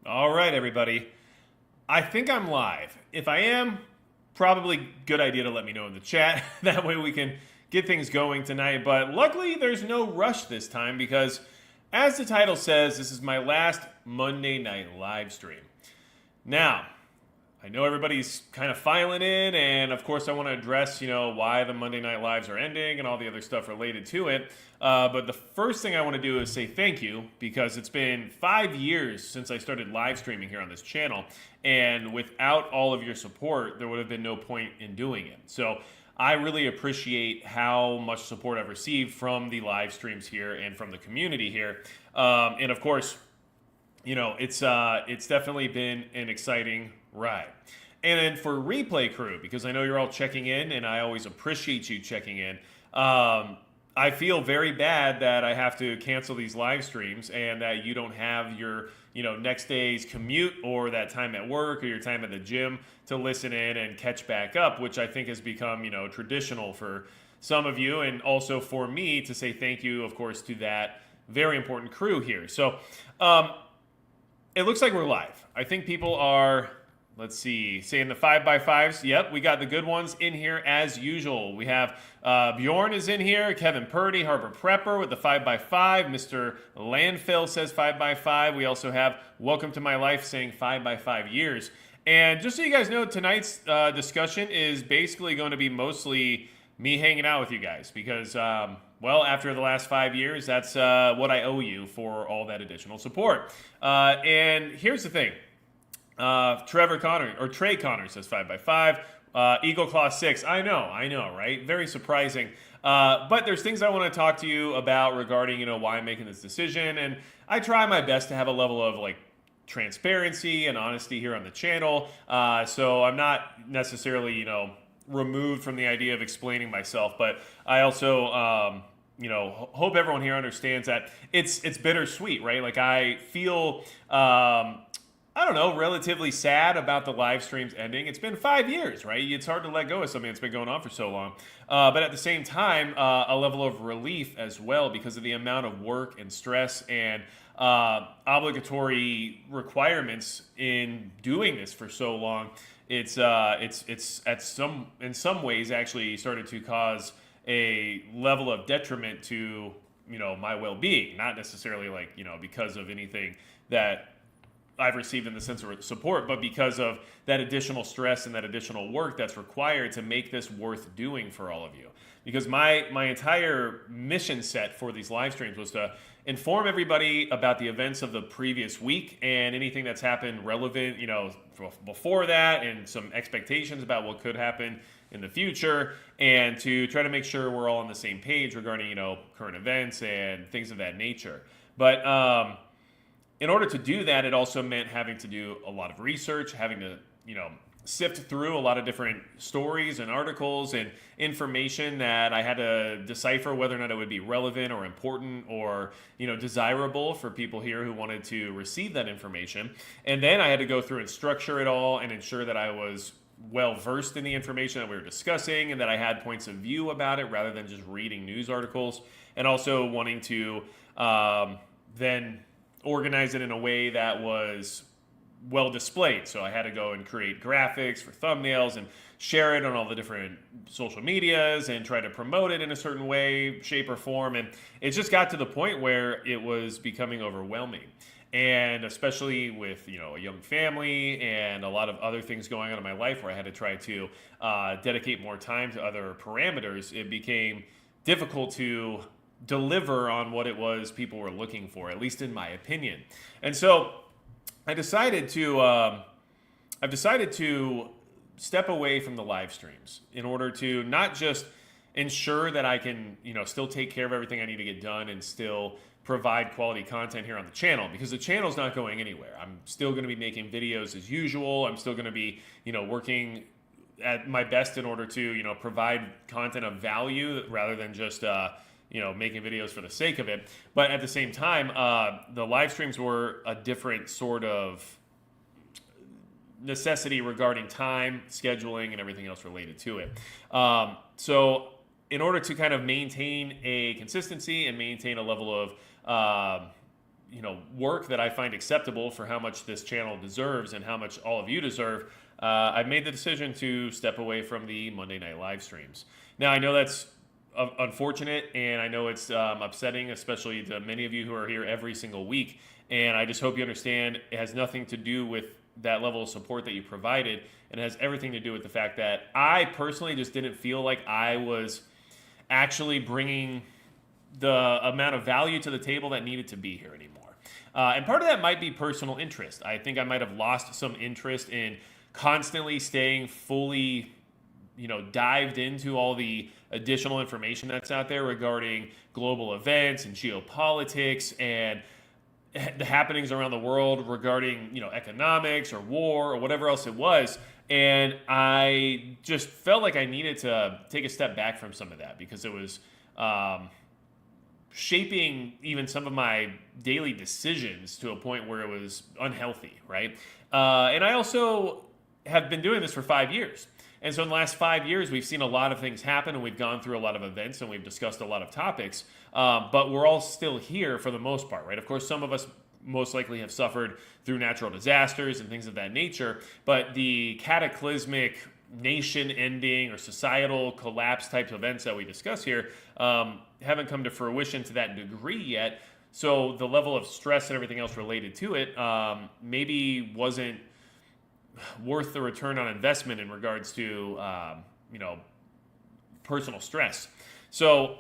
All right, everybody. I think I'm live. If I am, probably good idea to let me know in the chat. That way we can get things going tonight. But luckily, there's no rush this time because, as the title says, this is my last Monday night live stream. Now, I know everybody's kind of filing in, and of course, I want to address, why the Monday Night Lives are ending and all the other stuff related to it. But the first thing I want to do is say thank you because it's been 5 years since I started live streaming here on this channel, and without all of your support, there would have been no point in doing it. So I really appreciate how much support I've received from the live streams here and from the community here. And of course, it's definitely been an exciting ride. And then for replay crew, because I know you're all checking in, and I always appreciate you checking in. I feel very bad that I have to cancel these live streams and that you don't have your next day's commute or that time at work or your time at the gym to listen in and catch back up, which I think has become traditional for some of you, and also for me to say thank you, of course, to that very important crew here. So it looks like we're live. I think people are, let's see, saying the 5x5s. Yep, we got the good ones in here as usual. We have Bjorn is in here, Kevin Purdy, Harbor Prepper with the 5x5. Mr. Landfill says 5x5. We also have Welcome to My Life saying 5x5 years. And just so you guys know, tonight's discussion is basically going to be mostly me hanging out with you guys because, after the last 5 years, that's what I owe you for all that additional support. And here's the thing. Trey Connor says 5x5. Eagle Claw 6. I know, right? Very surprising. But there's things I want to talk to you about regarding, why I'm making this decision. And I try my best to have a level of transparency and honesty here on the channel. So I'm not necessarily, removed from the idea of explaining myself, but I also, hope everyone here understands that it's bittersweet, right? I feel, relatively sad about the live streams ending. It's been 5 years, right? It's hard to let go of something that's been going on for so long. But at the same time, a level of relief as well because of the amount of work and stress and obligatory requirements in doing this for so long. It's in some ways actually started to cause a level of detriment to my well-being, not necessarily because of anything that I've received in the sense of support, but because of that additional stress and that additional work that's required to make this worth doing for all of you. Because my entire mission set for these live streams was to inform everybody about the events of the previous week and anything that's happened relevant, before that, and some expectations about what could happen in the future, and to try to make sure we're all on the same page regarding, current events and things of that nature. But in order to do that, it also meant having to do a lot of research, having to, sift through a lot of different stories and articles and information that I had to decipher whether or not it would be relevant or important or, desirable for people here who wanted to receive that information. And then I had to go through and structure it all and ensure that I was well versed in the information that we were discussing and that I had points of view about it rather than just reading news articles, and also wanting to then organize it in a way that was well displayed. So I had to go and create graphics for thumbnails and share it on all the different social medias and try to promote it in a certain way, shape, or form. And it just got to the point where it was becoming overwhelming. And especially with a young family and a lot of other things going on in my life where I had to try to dedicate more time to other parameters, it became difficult to deliver on what it was people were looking for, at least in my opinion. And so I've decided to step away from the live streams in order to not just ensure that I can, still take care of everything I need to get done and still provide quality content here on the channel, because the channel's not going anywhere. I'm still going to be making videos as usual. I'm still going to be, working at my best in order to, provide content of value rather than just, making videos for the sake of it. But at the same time, the live streams were a different sort of necessity regarding time, scheduling, and everything else related to it. So in order to kind of maintain a consistency and maintain a level of work that I find acceptable for how much this channel deserves and how much all of you deserve, I've made the decision to step away from the Monday night live streams. Now, I know that's unfortunate, and I know it's upsetting, especially to many of you who are here every single week. And I just hope you understand it has nothing to do with that level of support that you provided, and it has everything to do with the fact that I personally just didn't feel like I was actually bringing the amount of value to the table that needed to be here anymore. And part of that might be personal interest. I think I might have lost some interest in constantly staying fully, dived into all the additional information that's out there regarding global events and geopolitics and the happenings around the world regarding, economics or war or whatever else it was. And I just felt like I needed to take a step back from some of that because it was shaping even some of my daily decisions to a point where it was unhealthy, right? And I also have been doing this for 5 years. And so in the last 5 years, we've seen a lot of things happen, and we've gone through a lot of events, and we've discussed a lot of topics, but we're all still here for the most part, right? Of course, some of us most likely have suffered through natural disasters and things of that nature, but the cataclysmic nation-ending or societal collapse types of events that we discuss here haven't come to fruition to that degree yet. So the level of stress and everything else related to it maybe wasn't worth the return on investment in regards to personal stress. So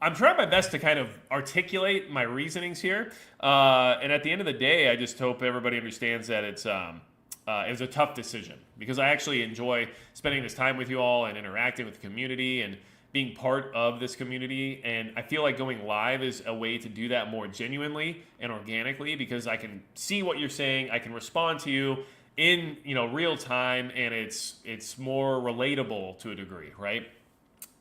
I'm trying my best to kind of articulate my reasonings here, and at the end of the day, I just hope everybody understands that it was a tough decision because I actually enjoy spending this time with you all and interacting with the community and being part of this community. And I feel like going live is a way to do that more genuinely and organically because I can see what you're saying, I can respond to you in real time, and it's more relatable to a degree, right?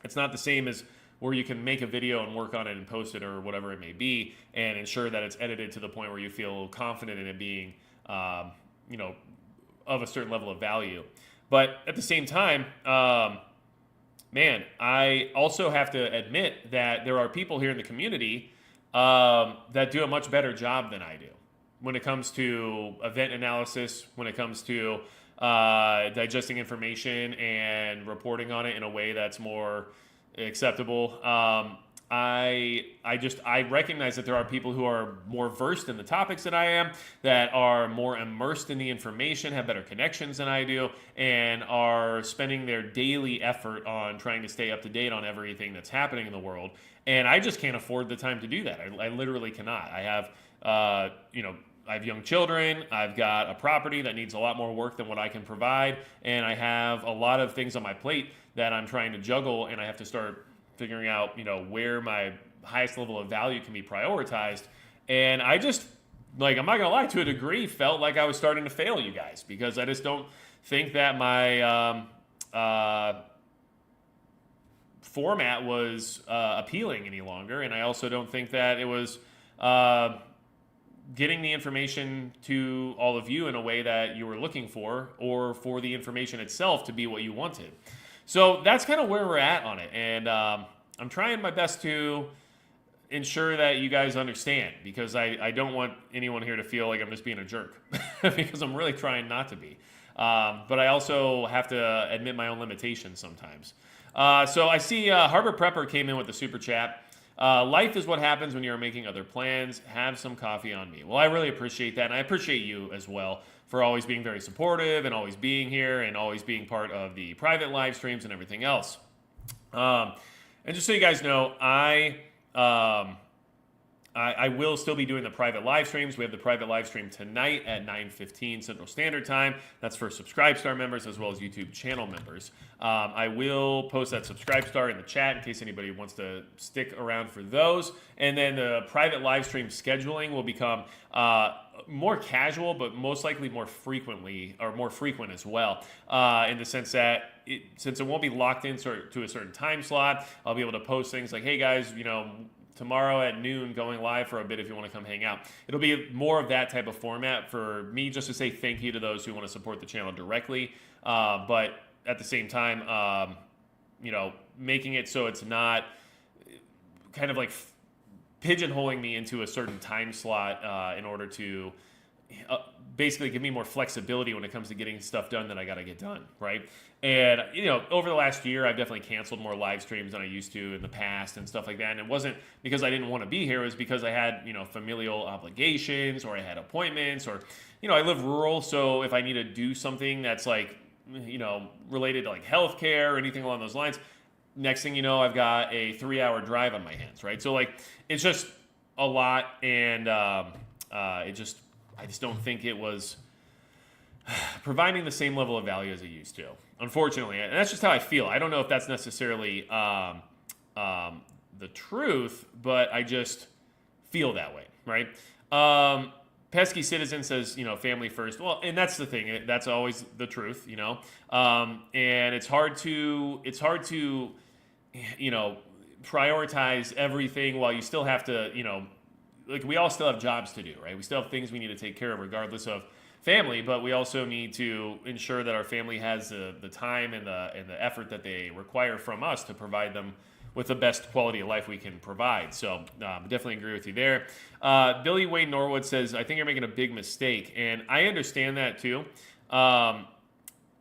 It's not the same as where you can make a video and work on it and post it or whatever it may be and ensure that it's edited to the point where you feel confident in it being of a certain level of value. But at the same time, I also have to admit that there are people here in the community that do a much better job than I do when it comes to event analysis, when it comes to digesting information and reporting on it in a way that's more acceptable. I recognize that there are people who are more versed in the topics than I am, that are more immersed in the information, have better connections than I do, and are spending their daily effort on trying to stay up to date on everything that's happening in the world. And I just can't afford the time to do that. I literally cannot. I have, I have young children, I've got a property that needs a lot more work than what I can provide, and I have a lot of things on my plate that I'm trying to juggle, and I have to start figuring out, where my highest level of value can be prioritized. And I just, I'm not gonna lie, to a degree, felt like I was starting to fail you guys because I just don't think that my format was appealing any longer, and I also don't think that it was getting the information to all of you in a way that you were looking for, or for the information itself to be what you wanted. So that's kind of where we're at on it, and I'm trying my best to ensure that you guys understand, because I don't want anyone here to feel like I'm just being a jerk, because I'm really trying not to be. But I also have to admit my own limitations sometimes. So I see Harbor Prepper came in with the super chat. Life is what happens when you're making other plans. Have some coffee on me. Well, I really appreciate that, and I appreciate you as well for always being very supportive and always being here and always being part of the private live streams and everything else. And just so you guys know, I will still be doing the private live streams. We have the private live stream tonight at 9:15 Central Standard Time. That's for Subscribestar members as well as YouTube channel members. I will post that Subscribestar in the chat in case anybody wants to stick around for those. And then the private live stream scheduling will become more casual, but most likely more frequent as well, in the sense that since it won't be locked in to a certain time slot, I'll be able to post things like, hey guys, tomorrow at noon going live for a bit if you want to come hang out. It'll be more of that type of format for me, just to say thank you to those who want to support the channel directly, but at the same time, making it so it's not kind of like pigeonholing me into a certain time slot in order to basically give me more flexibility when it comes to getting stuff done that I got to get done, right? And, over the last year, I've definitely canceled more live streams than I used to in the past and stuff like that. And it wasn't because I didn't want to be here. It was because I had, familial obligations, or I had appointments, or, I live rural. So if I need to do something that's like, related to like healthcare or anything along those lines, next thing you know, I've got a 3-hour drive on my hands, right? So like, it's just a lot. And I just don't think it was providing the same level of value as it used to, unfortunately. And that's just how I feel. I don't know if that's necessarily the truth, but I just feel that way, right? Pesky Citizen says, family first. Well, and that's the thing. That's always the truth, and it's hard to, prioritize everything while you still have to, like, we all still have jobs to do, right? We still have things we need to take care of regardless of family, but we also need to ensure that our family has the time and the effort that they require from us to provide them with the best quality of life we can provide. So definitely agree with you there. Billy Wayne Norwood says, I think you're making a big mistake. And I understand that too. And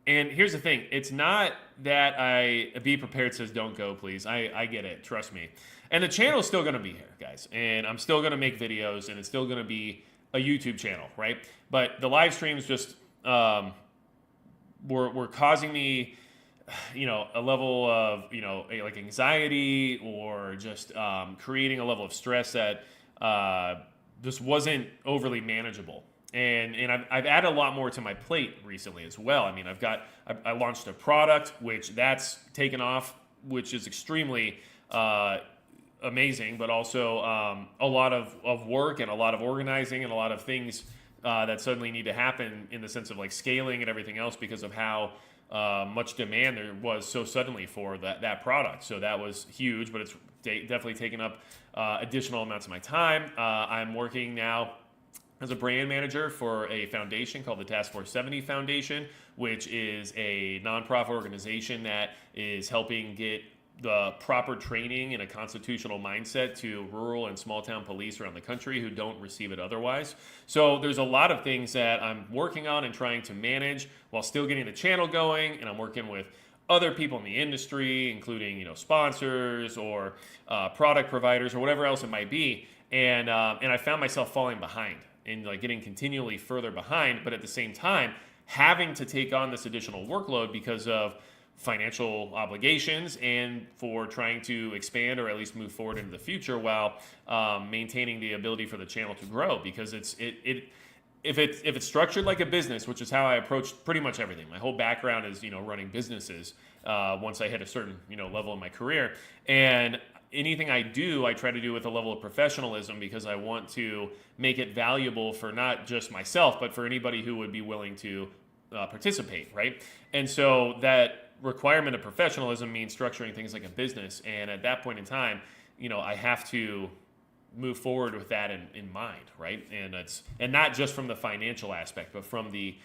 here's the thing. It's not that Be Prepared says don't go, please. I get it. Trust me. And the channel is still going to be here, guys. And I'm still going to make videos, and it's still going to be a YouTube channel, right? But the live streams just were causing me, a level of, like anxiety, or just creating a level of stress that just wasn't overly manageable. And I've added a lot more to my plate recently as well. I mean, I launched a product, which that's taken off, which is extremely amazing, but also a lot of work and a lot of organizing and a lot of things that suddenly need to happen in the sense of like scaling and everything else because of how much demand there was so suddenly for that product. So that was huge, but it's definitely taken up additional amounts of my time. I'm working now as a brand manager for a foundation called the Task Force 70 Foundation, which is a nonprofit organization that is helping get the proper training and a constitutional mindset to rural and small town police around the country who don't receive it otherwise. So there's a lot of things that I'm working on and trying to manage while still getting the channel going, and I'm working with other people in the industry, including sponsors or product providers or whatever else it might be, and I found myself falling behind and like getting continually further behind, but at the same time having to take on this additional workload because of financial obligations and for trying to expand or at least move forward into the future while maintaining the ability for the channel to grow, because if it's structured like a business, which is how I approach pretty much everything. My whole background is running businesses once I hit a certain level in my career, and anything I do, I try to do with a level of professionalism because I want to make it valuable for not just myself, but for anybody who would be willing to participate, right? And so that requirement of professionalism means structuring things like a business. And at that point in time, I have to move forward with that in mind, right? And not just from the financial aspect, but from the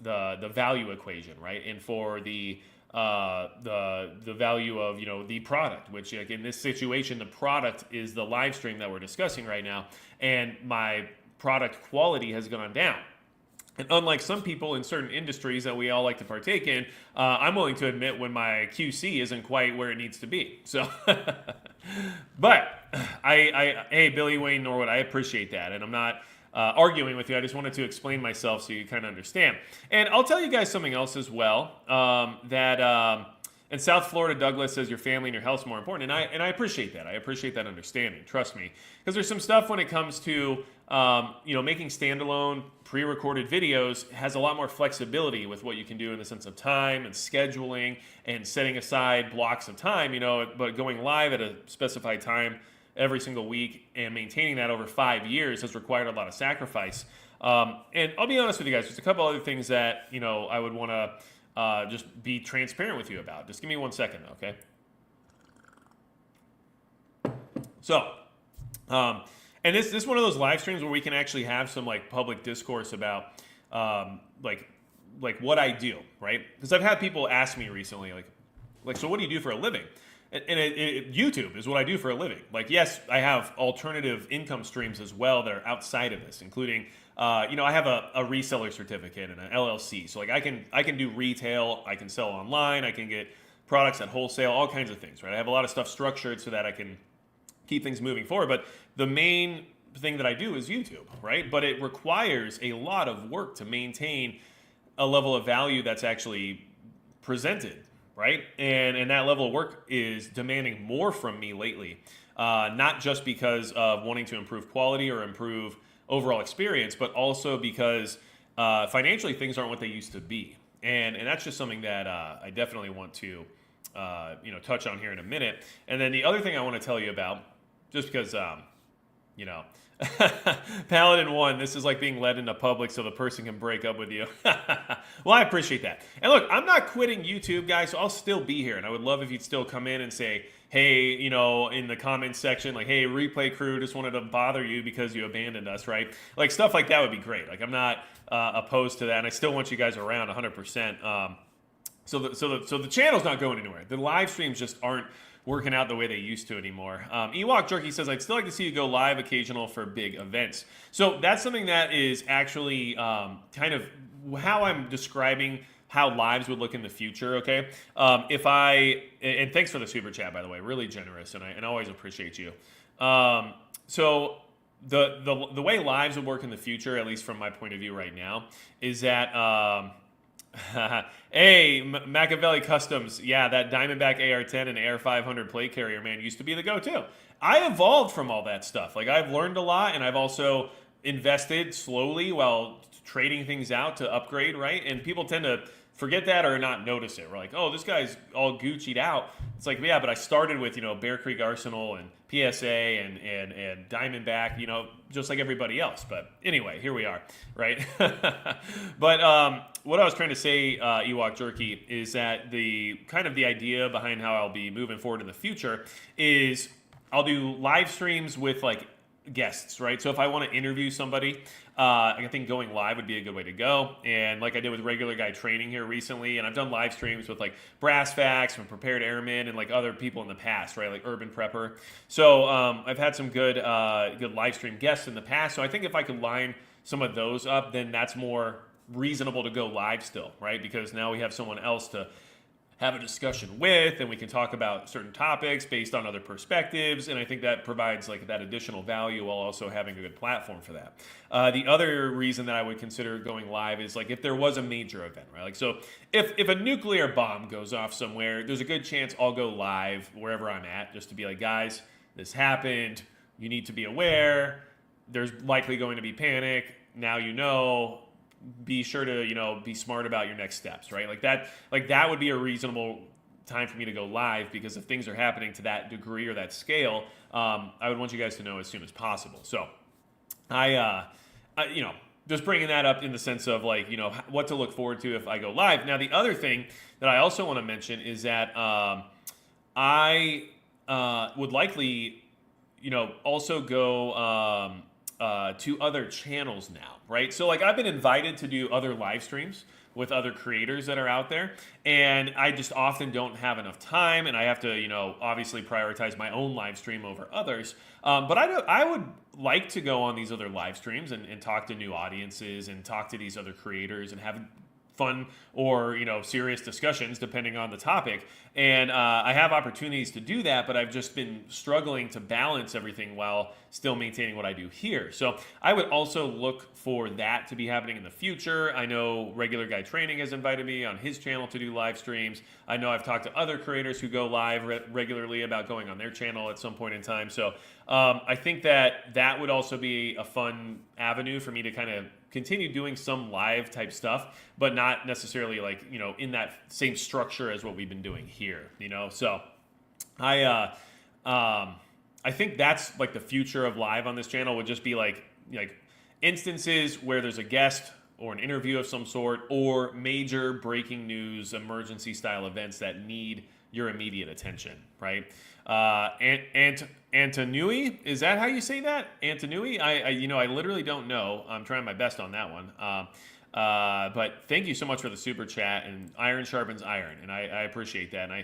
value equation, right? And for the value of the product, which like in this situation, the product is the live stream that we're discussing right now, and my product quality has gone down. And unlike some people in certain industries that we all like to partake in, I'm willing to admit when my QC isn't quite where it needs to be. So, but hey, Billy Wayne Norwood, I appreciate that, and I'm not arguing with you. I just wanted to explain myself so you kind of understand. And I'll tell you guys something else as well. In South Florida, Douglas says your family and your health is more important, and I appreciate that. I appreciate that understanding. Trust me, because there's some stuff when it comes to making standalone pre-recorded videos has a lot more flexibility with what you can do in the sense of time and scheduling and setting aside blocks of time. But going live at a specified time every single week and maintaining that over 5 years has required a lot of sacrifice. And I'll be honest with you guys, there's a couple other things that I would want to just be transparent with you about. Just give me 1 second, okay? So, and this is one of those live streams where we can actually have some like public discourse about like what I do, right? Because I've had people ask me recently, like, so what do you do for a living? YouTube is what I do for a living. Like, yes, I have alternative income streams as well that are outside of this, including, I have a reseller certificate and an LLC. So like I can do retail, I can sell online, I can get products at wholesale, all kinds of things, right? I have a lot of stuff structured so that I can keep things moving forward. But the main thing that I do is YouTube, right? But it requires a lot of work to maintain a level of value that's actually presented, right? And that level of work is demanding more from me lately, not just because of wanting to improve quality or improve overall experience, but also because financially things aren't what they used to be, and that's just something that I definitely want to touch on here in a minute. And then the other thing I want to tell you about, just because you know, Paladin 1, this is like being led into public so the person can break up with you. Well, I appreciate that. And look, I'm not quitting YouTube, guys, so I'll still be here. And I would love if you'd still come in and say, hey, in the comments section, like, hey, replay crew, just wanted to bother you because you abandoned us, right? Like, stuff like that would be great. Like, I'm not opposed to that, and I still want you guys around 100%. So the channel's not going anywhere. The live streams just aren't working out the way they used to anymore. Ewok Jerky says, I'd still like to see you go live occasional for big events. So that's something that is actually kind of how I'm describing how lives would look in the future, okay? And thanks for the super chat, by the way, really generous, and I always appreciate you. So the way lives would work in the future, at least from my point of view right now, is that hey, Machiavelli Customs, yeah, that Diamondback AR-10 and AR-500 plate carrier, man, used to be the go-to. I evolved from all that stuff. Like, I've learned a lot, and I've also invested slowly while trading things out to upgrade, right? And people tend to forget that or not notice it. We're like, oh, this guy's all Gucci'd out. It's like, yeah, but I started with, Bear Creek Arsenal and PSA and Diamondback, just like everybody else. But anyway, here we are, right? But what I was trying to say, Ewok Jerky, is that the idea behind how I'll be moving forward in the future is I'll do live streams with like guests, right? So if I want to interview somebody, I think going live would be a good way to go. And like I did with Regular Guy Training here recently, and I've done live streams with like Brass Facts from Prepared Airmen and like other people in the past, right? Like Urban Prepper. So I've had some good live stream guests in the past. So I think if I could line some of those up, then that's more reasonable to go live still, right? Because now we have someone else to have a discussion with, and we can talk about certain topics based on other perspectives, and I think that provides like that additional value while also having a good platform for that. The other reason that I would consider going live is like if there was a major event, right? Like, so if a nuclear bomb goes off somewhere, there's a good chance I'll go live wherever I'm at just to be like, guys, this happened, you need to be aware, there's likely going to be panic, now be sure to be smart about your next steps, right? Like that would be a reasonable time for me to go live, because if things are happening to that degree or that scale, I would want you guys to know as soon as possible. So I just bringing that up in the sense of like what to look forward to if I go live. Now the other thing that I also want to mention is that I would likely also go to other channels now, right? So like I've been invited to do other live streams with other creators that are out there, and I just often don't have enough time, and I have to obviously prioritize my own live stream over others. But I would like to go on these other live streams and talk to new audiences and talk to these other creators and have fun or serious discussions depending on the topic. And I have opportunities to do that, but I've just been struggling to balance everything while still maintaining what I do here. So I would also look for that to be happening in the future. I know Regular Guy Training has invited me on his channel to do live streams. I know I've talked to other creators who go live regularly about going on their channel at some point in time. So I think that would also be a fun avenue for me to kind of continue doing some live type stuff, but not necessarily like, in that same structure as what we've been doing here, So I think that's like the future of live on this channel would just be like instances where there's a guest or an interview of some sort or major breaking news, emergency style events that need your immediate attention, right? Antonui, is that how you say that? Antonui? I literally don't know. I'm trying my best on that one. But thank you so much for the super chat, and iron sharpens iron, and I appreciate that. And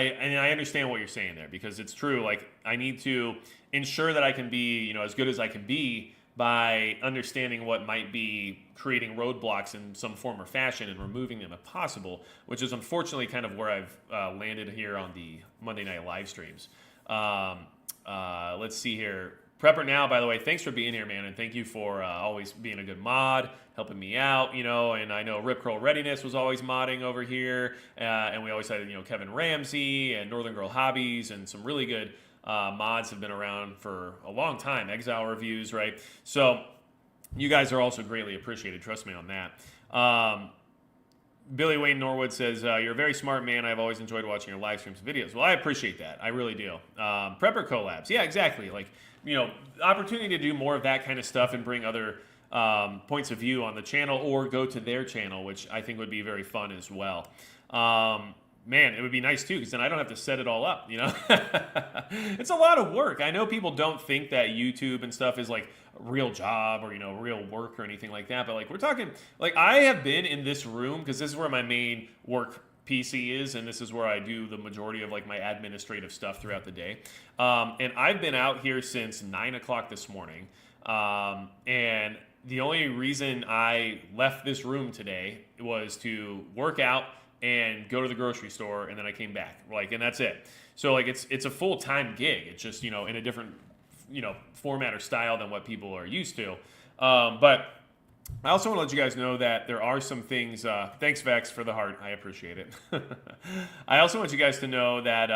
I understand what you're saying there, because it's true. Like, I need to ensure that I can be, as good as I can be by understanding what might be creating roadblocks in some form or fashion and removing them if possible, which is unfortunately kind of where I've landed here on the Monday night live streams. Let's see here. Prepper Now, by the way, thanks for being here, man, and thank you for always being a good mod, helping me out, and I know Rip Curl Readiness was always modding over here, and we always had, Kevin Ramsey and Northern Girl Hobbies, and some really good mods have been around for a long time. Exile Reviews, right? So you guys are also greatly appreciated, trust me on that. Billy Wayne Norwood says, you're a very smart man. I've always enjoyed watching your live streams and videos. Well, I appreciate that. I really do. Prepper Collabs. Yeah, exactly. Like, opportunity to do more of that kind of stuff and bring other points of view on the channel, or go to their channel, which I think would be very fun as well. Man, it would be nice too, because then I don't have to set it all up, It's a lot of work. I know people don't think that YouTube and stuff is like a real job or, real work or anything like that. But like, we're talking, like, I have been in this room because this is where my main work PC is, and this is where I do the majority of like my administrative stuff throughout the day. And I've been out here since 9 o'clock this morning. And the only reason I left this room today was to work out and go to the grocery store, and then I came back. Like, and that's it. So like, it's a full-time gig. It's just, in a different, format or style than what people are used to. But I also want to let you guys know that there are some things, thanks Vex for the heart, I appreciate it. I also want you guys to know that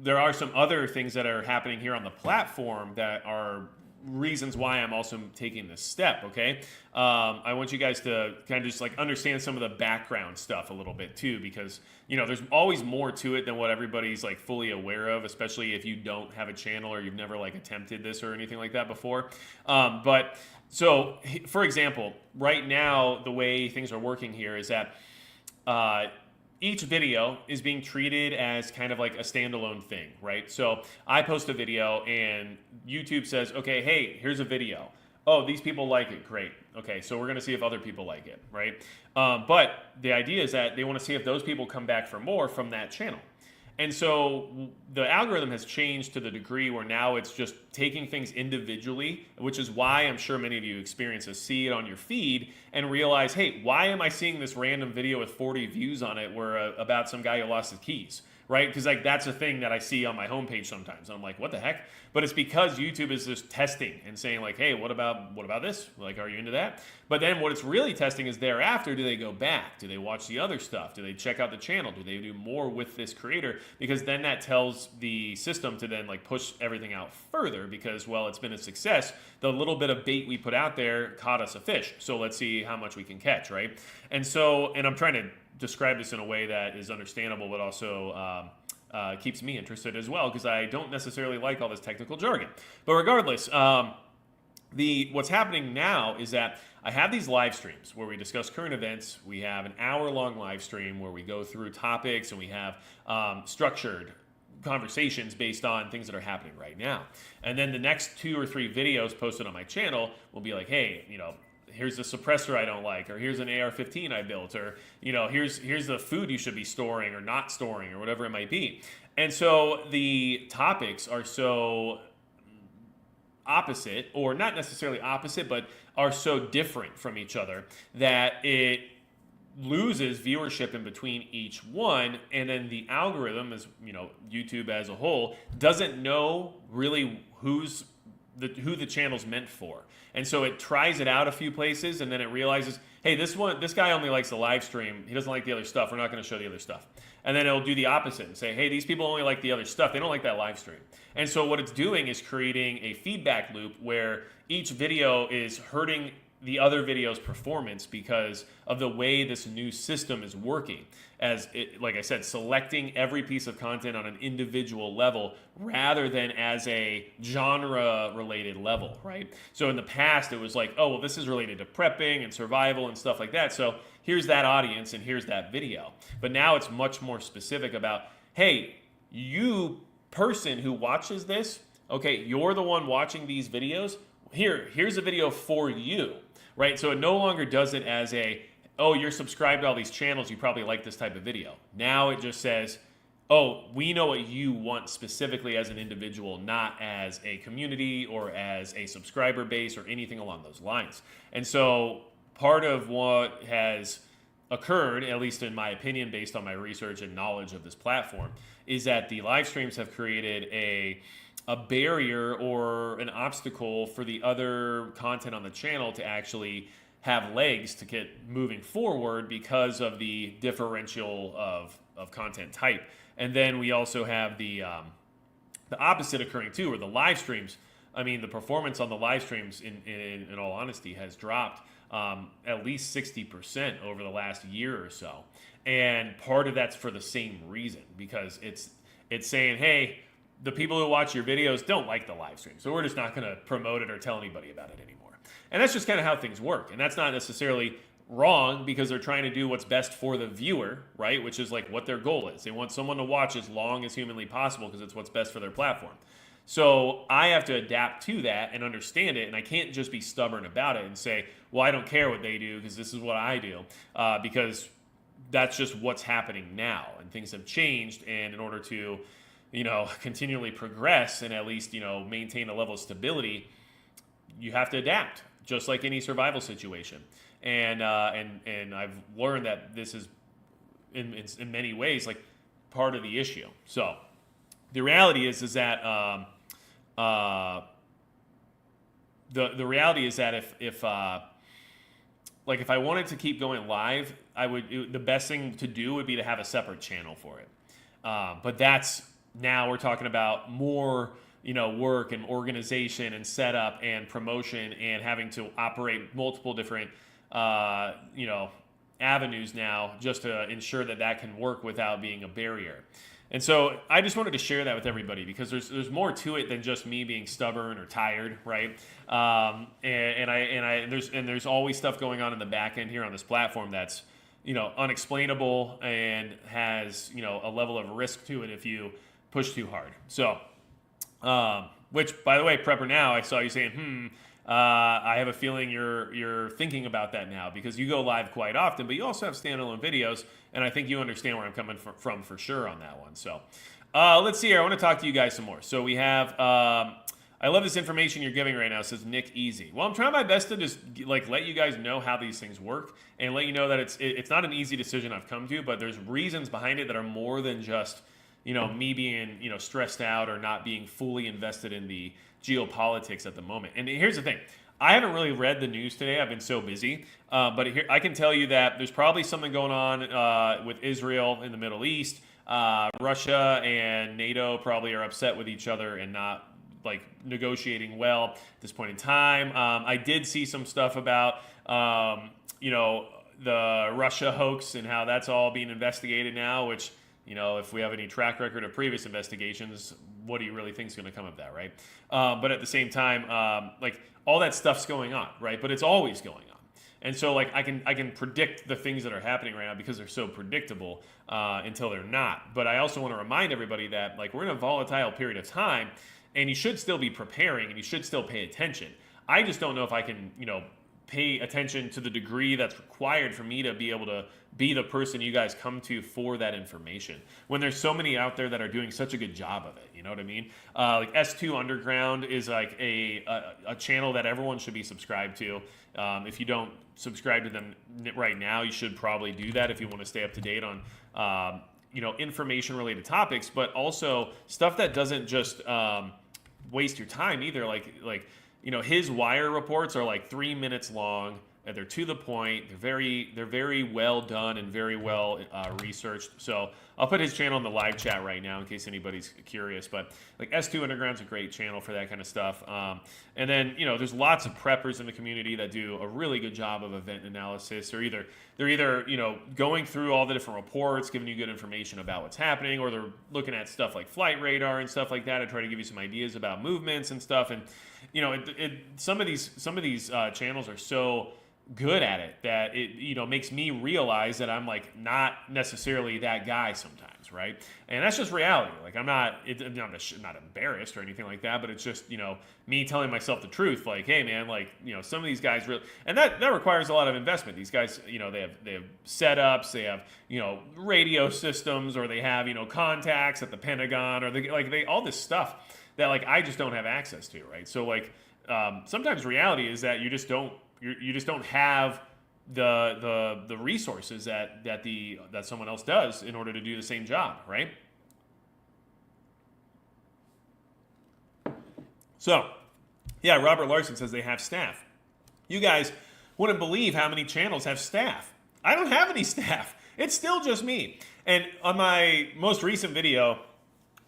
there are some other things that are happening here on the platform that are reasons why I'm also taking this step, okay? I want you guys to kind of just like understand some of the background stuff a little bit too, because, there's always more to it than what everybody's like fully aware of, especially if you don't have a channel or you've never like attempted this or anything like that before. But so, for example, right now, the way things are working here is that each video is being treated as kind of like a standalone thing, right? So I post a video and YouTube says, okay, hey, here's a video. Oh, these people like it, great. Okay, so we're gonna see if other people like it, right? But the idea is that they wanna see if those people come back for more from that channel. And so the algorithm has changed to the degree where now it's just taking things individually, which is why I'm sure many of you experience this, see it on your feed and realize, hey, why am I seeing this random video with 40 views on it where about some guy who lost his keys, right? Because like that's a thing that I see on my homepage sometimes. I'm like, what the heck? But it's because YouTube is just testing and saying like, hey, what about this? Like, are you into that? But then what it's really testing is thereafter, do they go back? Do they watch the other stuff? Do they check out the channel? Do they do more with this creator? Because then that tells the system to then like push everything out further because, well, it's been a success. The little bit of bait we put out there caught us a fish. So let's see how much we can catch, right? And so, and I'm trying to describe this in a way that is understandable, but also keeps me interested as well, because I don't necessarily like all this technical jargon. But regardless, what's happening now is that I have these live streams where we discuss current events. We have an hour-long live stream where we go through topics and we have structured conversations based on things that are happening right now. And then the next 2 or 3 videos posted on my channel will be like, hey, here's the suppressor I don't like, or here's an AR-15 I built, or here's the food you should be storing or not storing, or whatever it might be. And so the topics are so opposite, or not necessarily opposite, but are so different from each other that it loses viewership in between each one, and then the algorithm, as YouTube as a whole, doesn't know really who the channel's meant for. And so it tries it out a few places, and then it realizes, hey, this guy only likes the live stream. He doesn't like the other stuff. We're not going to show the other stuff. And then it'll do the opposite and say, hey, these people only like the other stuff. They don't like that live stream. And so what it's doing is creating a feedback loop where each video is hurting the other video's performance because of the way this new system is working. As it, like I said, selecting every piece of content on an individual level rather than as a genre-related level, right? So in the past, it was like, oh, well, this is related to prepping and survival and stuff like that. So here's that audience and here's that video. But now it's much more specific about, hey, you person who watches this, okay, you're the one watching these videos. Here's a video for you, right? So it no longer does it as a, oh, you're subscribed to all these channels, you probably like this type of video. Now it just says, oh, we know what you want specifically as an individual, not as a community or as a subscriber base or anything along those lines. And so part of what has occurred, at least in my opinion, based on my research and knowledge of this platform, is that the live streams have created a barrier or an obstacle for the other content on the channel to actually have legs to get moving forward because of the differential of content type. And then we also have the opposite occurring too, where the live streams, I mean, the performance on the live streams, in all honesty, has dropped at least 60% over the last year or so. And part of that's for the same reason, because it's saying, hey, the people who watch your videos don't like the live stream, so we're just not going to promote it or tell anybody about it anymore. And that's just kind of how things work. And that's not necessarily wrong, because they're trying to do what's best for the viewer, right? Which is like what their goal is. They want someone to watch as long as humanly possible because it's what's best for their platform. So I have to adapt to that and understand it, and I can't just be stubborn about it and say, well, I don't care what they do because this is what I do, because that's just what's happening now, and things have changed. And in order to, continually progress and at least, maintain a level of stability, you have to adapt, just like any survival situation. And I've learned that this is in many ways like part of the issue. So the reality is that the reality is that if I wanted to keep going live, the best thing to do would be to have a separate channel for it. But now we're talking about more work and organization and setup and promotion and having to operate multiple different avenues now just to ensure that can work without being a barrier. And so I just wanted to share that with everybody, because there's more to it than just me being stubborn or tired, right? There's always stuff going on in the back end here on this platform that's unexplainable and has a level of risk to it if you push too hard. So, which, by the way, Prepper Now, I saw you saying, I have a feeling you're thinking about that now, because you go live quite often, but you also have standalone videos, and I think you understand where I'm coming from for sure on that one. So let's see here. I want to talk to you guys some more. So we have, I love this information you're giving right now, says Nick Easy. Well, I'm trying my best to just let you guys know how these things work and let you know that it's not an easy decision I've come to, but there's reasons behind it that are more than just me being, stressed out or not being fully invested in the geopolitics at the moment. And here's the thing. I haven't really read the news today. I've been so busy. But here, I can tell you that there's probably something going on with Israel in the Middle East. Russia and NATO probably are upset with each other and not negotiating well at this point in time. I did see some stuff about, the Russia hoax and how that's all being investigated now, which, if we have any track record of previous investigations, what do you really think is going to come of that, right? But at the same time, all that stuff's going on, right? But it's always going on. And so I can predict the things that are happening right now because they're so predictable until they're not. But I also want to remind everybody that we're in a volatile period of time, and you should still be preparing and you should still pay attention. I just don't know if I can, pay attention to the degree that's required for me to be able to be the person you guys come to for that information, when there's so many out there that are doing such a good job of it. You know what I mean? S2 Underground is a channel that everyone should be subscribed to. If you don't subscribe to them right now, you should probably do that if you want to stay up to date on information related topics, but also stuff that doesn't just waste your time either. His wire reports are 3 minutes long, and they're to the point. They're very well done and very well researched. So I'll put his channel in the live chat right now in case anybody's curious. But S2 Underground's a great channel for that kind of stuff. And then there's lots of preppers in the community that do a really good job of event analysis. They're either going through all the different reports, giving you good information about what's happening, or they're looking at stuff like flight radar and stuff like that to try to give you some ideas about movements and stuff. And some of these channels are so good at it that it makes me realize that I'm not necessarily that guy sometimes, times, right? And that's just reality. Like I'm not embarrassed or anything like that, but it's just, me telling myself the truth. Like, hey man, like, some of these guys really, and that requires a lot of investment. These guys, they have setups, they have, radio systems, or they have, contacts at the Pentagon, or they all this stuff that like I just don't have access to, right? So like sometimes reality is that you just don't have the resources that someone else does in order to do the same job, right? So, yeah, Robert Larson says they have staff. You guys wouldn't believe how many channels have staff. I don't have any staff. It's still just me. And on my most recent video,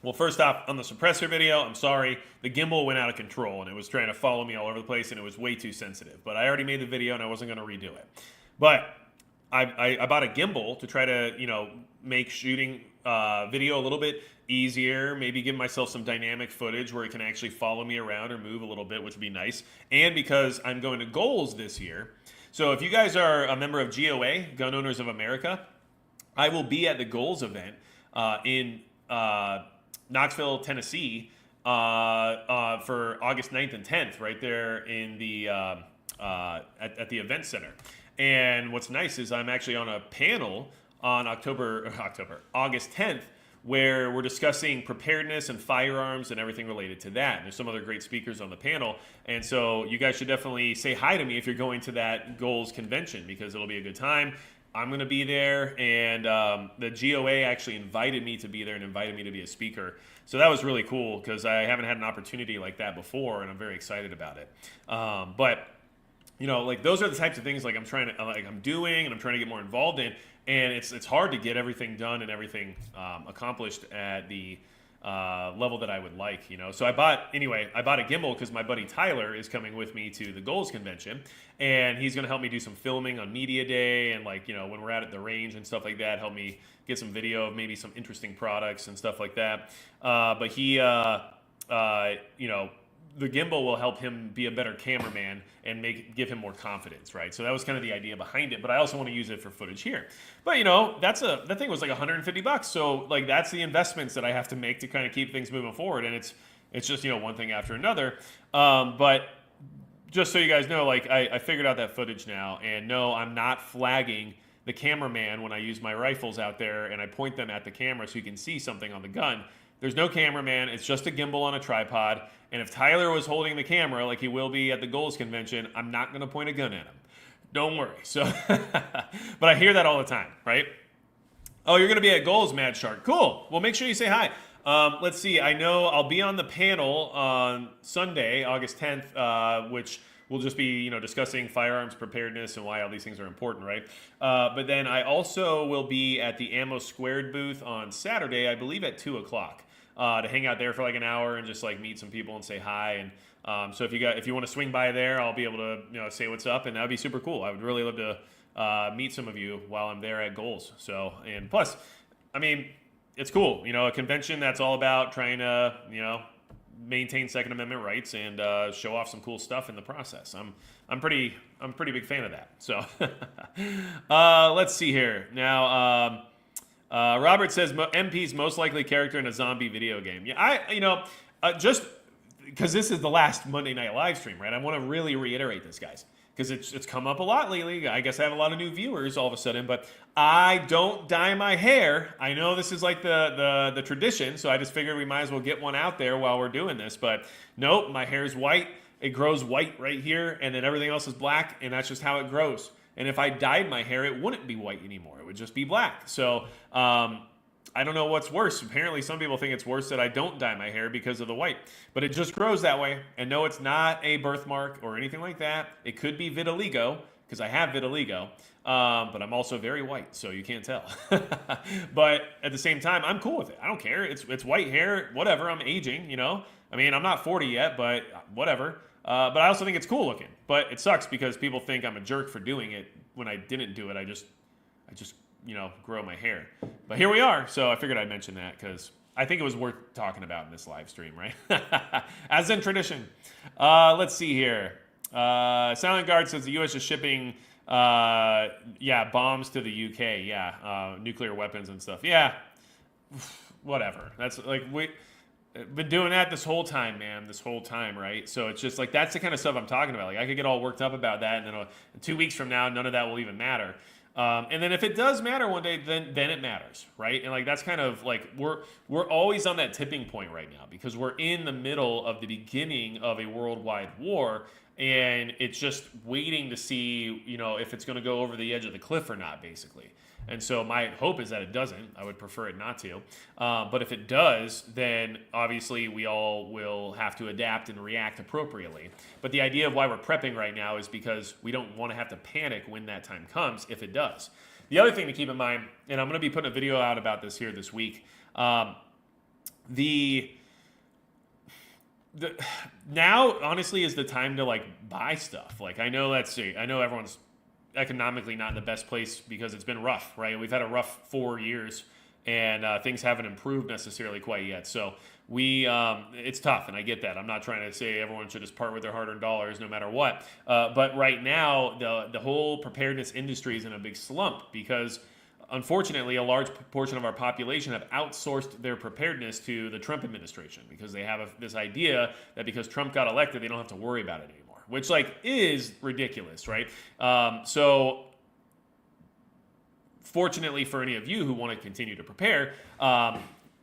well, first off, on the suppressor video, I'm sorry, the gimbal went out of control and it was trying to follow me all over the place and it was way too sensitive. But I already made the video and I wasn't going to redo it. But I bought a gimbal to try to, make shooting video a little bit easier, maybe give myself some dynamic footage where it can actually follow me around or move a little bit, which would be nice. And because I'm going to Goals this year. So if you guys are a member of GOA, Gun Owners of America, I will be at the Goals event in Knoxville, Tennessee, for August 9th and 10th, right there in the at the event center. And what's nice is I'm actually on a panel on August 10th, where we're discussing preparedness and firearms and everything related to that. And there's some other great speakers on the panel. And so you guys should definitely say hi to me if you're going to that Goals convention, because it'll be a good time. I'm going to be there, and the GOA actually invited me to be there and invited me to be a speaker. So that was really cool because I haven't had an opportunity like that before, and I'm very excited about it. But like those are the types of things like I'm doing and I'm trying to get more involved in, and it's hard to get everything done and everything accomplished at the level that I would like, So I bought a gimbal because my buddy Tyler is coming with me to the Goals convention, and he's going to help me do some filming on media day and when we're at the range and stuff like that, help me get some video of maybe some interesting products and stuff like that. But he, the gimbal will help him be a better cameraman and give him more confidence, right? So that was kind of the idea behind it. But I also want to use it for footage here. But that thing was like $150. So like that's the investments that I have to make to kind of keep things moving forward. And it's just one thing after another. But just so you guys know, like I figured out that footage now, and no, I'm not flagging the cameraman when I use my rifles out there and I point them at the camera so you can see something on the gun. There's no cameraman. It's just a gimbal on a tripod. And if Tyler was holding the camera like he will be at the Goals convention, I'm not going to point a gun at him. Don't worry. So, but I hear that all the time, right? Oh, you're going to be at Goals, Mad Shark. Cool. Well, make sure you say hi. Let's see. I know I'll be on the panel on Sunday, August 10th, which will just be, discussing firearms preparedness and why all these things are important, right? But then I also will be at the Ammo Squared booth on Saturday, I believe at 2 o'clock. To hang out there for like an hour and just like meet some people and say hi. And so if you want to swing by there, I'll be able to say what's up, and that'd be super cool. I would really love to meet some of you while I'm there at Goals. So, and plus, I mean, it's cool. A convention that's all about trying to maintain Second Amendment rights and show off some cool stuff in the process. I'm pretty big fan of that. So let's see here now. Robert says MP's most likely character in a zombie video game. Yeah, just because this is the last Monday Night live stream, right? I want to really reiterate this, guys, because it's come up a lot lately. I guess I have a lot of new viewers all of a sudden, but I don't dye my hair. I know this is like the tradition, so I just figured we might as well get one out there while we're doing this. But nope, my hair is white. It grows white right here, and then everything else is black, and that's just how it grows. And if I dyed my hair, it wouldn't be white anymore. It would just be black. So I don't know what's worse. Apparently, some people think it's worse that I don't dye my hair because of the white. But it just grows that way. And no, it's not a birthmark or anything like that. It could be vitiligo, because I have vitiligo. But I'm also very white, so you can't tell. But at the same time, I'm cool with it. I don't care. It's white hair, whatever. I'm aging, I mean, I'm not 40 yet, but whatever. But I also think it's cool looking. But it sucks because people think I'm a jerk for doing it when I didn't do it. I just grow my hair. But here we are. So I figured I'd mention that because I think it was worth talking about in this live stream, right? As in tradition. Let's see here. Silent Guard says the U.S. is shipping, bombs to the UK. Yeah, nuclear weapons and stuff. Yeah. whatever. That's like we been doing that this whole time, man. This whole time, right? So it's just like that's the kind of stuff I'm talking about. Like I could get all worked up about that, and then 2 weeks from now, none of that will even matter. And then if it does matter one day, then it matters, right? And like that's kind of like we're always on that tipping point right now because we're in the middle of the beginning of a worldwide war, and it's just waiting to see, if it's going to go over the edge of the cliff or not, basically. And so my hope is that it doesn't. I would prefer it not to. But if it does, then obviously we all will have to adapt and react appropriately. But the idea of why we're prepping right now is because we don't want to have to panic when that time comes, if it does. The other thing to keep in mind, and I'm going to be putting a video out about this here this week, the now honestly is the time to like buy stuff. Like I know everyone's economically not in the best place because it's been rough, right? We've had a rough 4 years, and things haven't improved necessarily quite yet. So it's tough, and I get that. I'm not trying to say everyone should just part with their hard-earned dollars no matter what. But right now, the whole preparedness industry is in a big slump because, unfortunately, a large portion of our population have outsourced their preparedness to the Trump administration because they have this idea that because Trump got elected, they don't have to worry about it anymore. Which like is ridiculous, right? So fortunately for any of you who want to continue to prepare,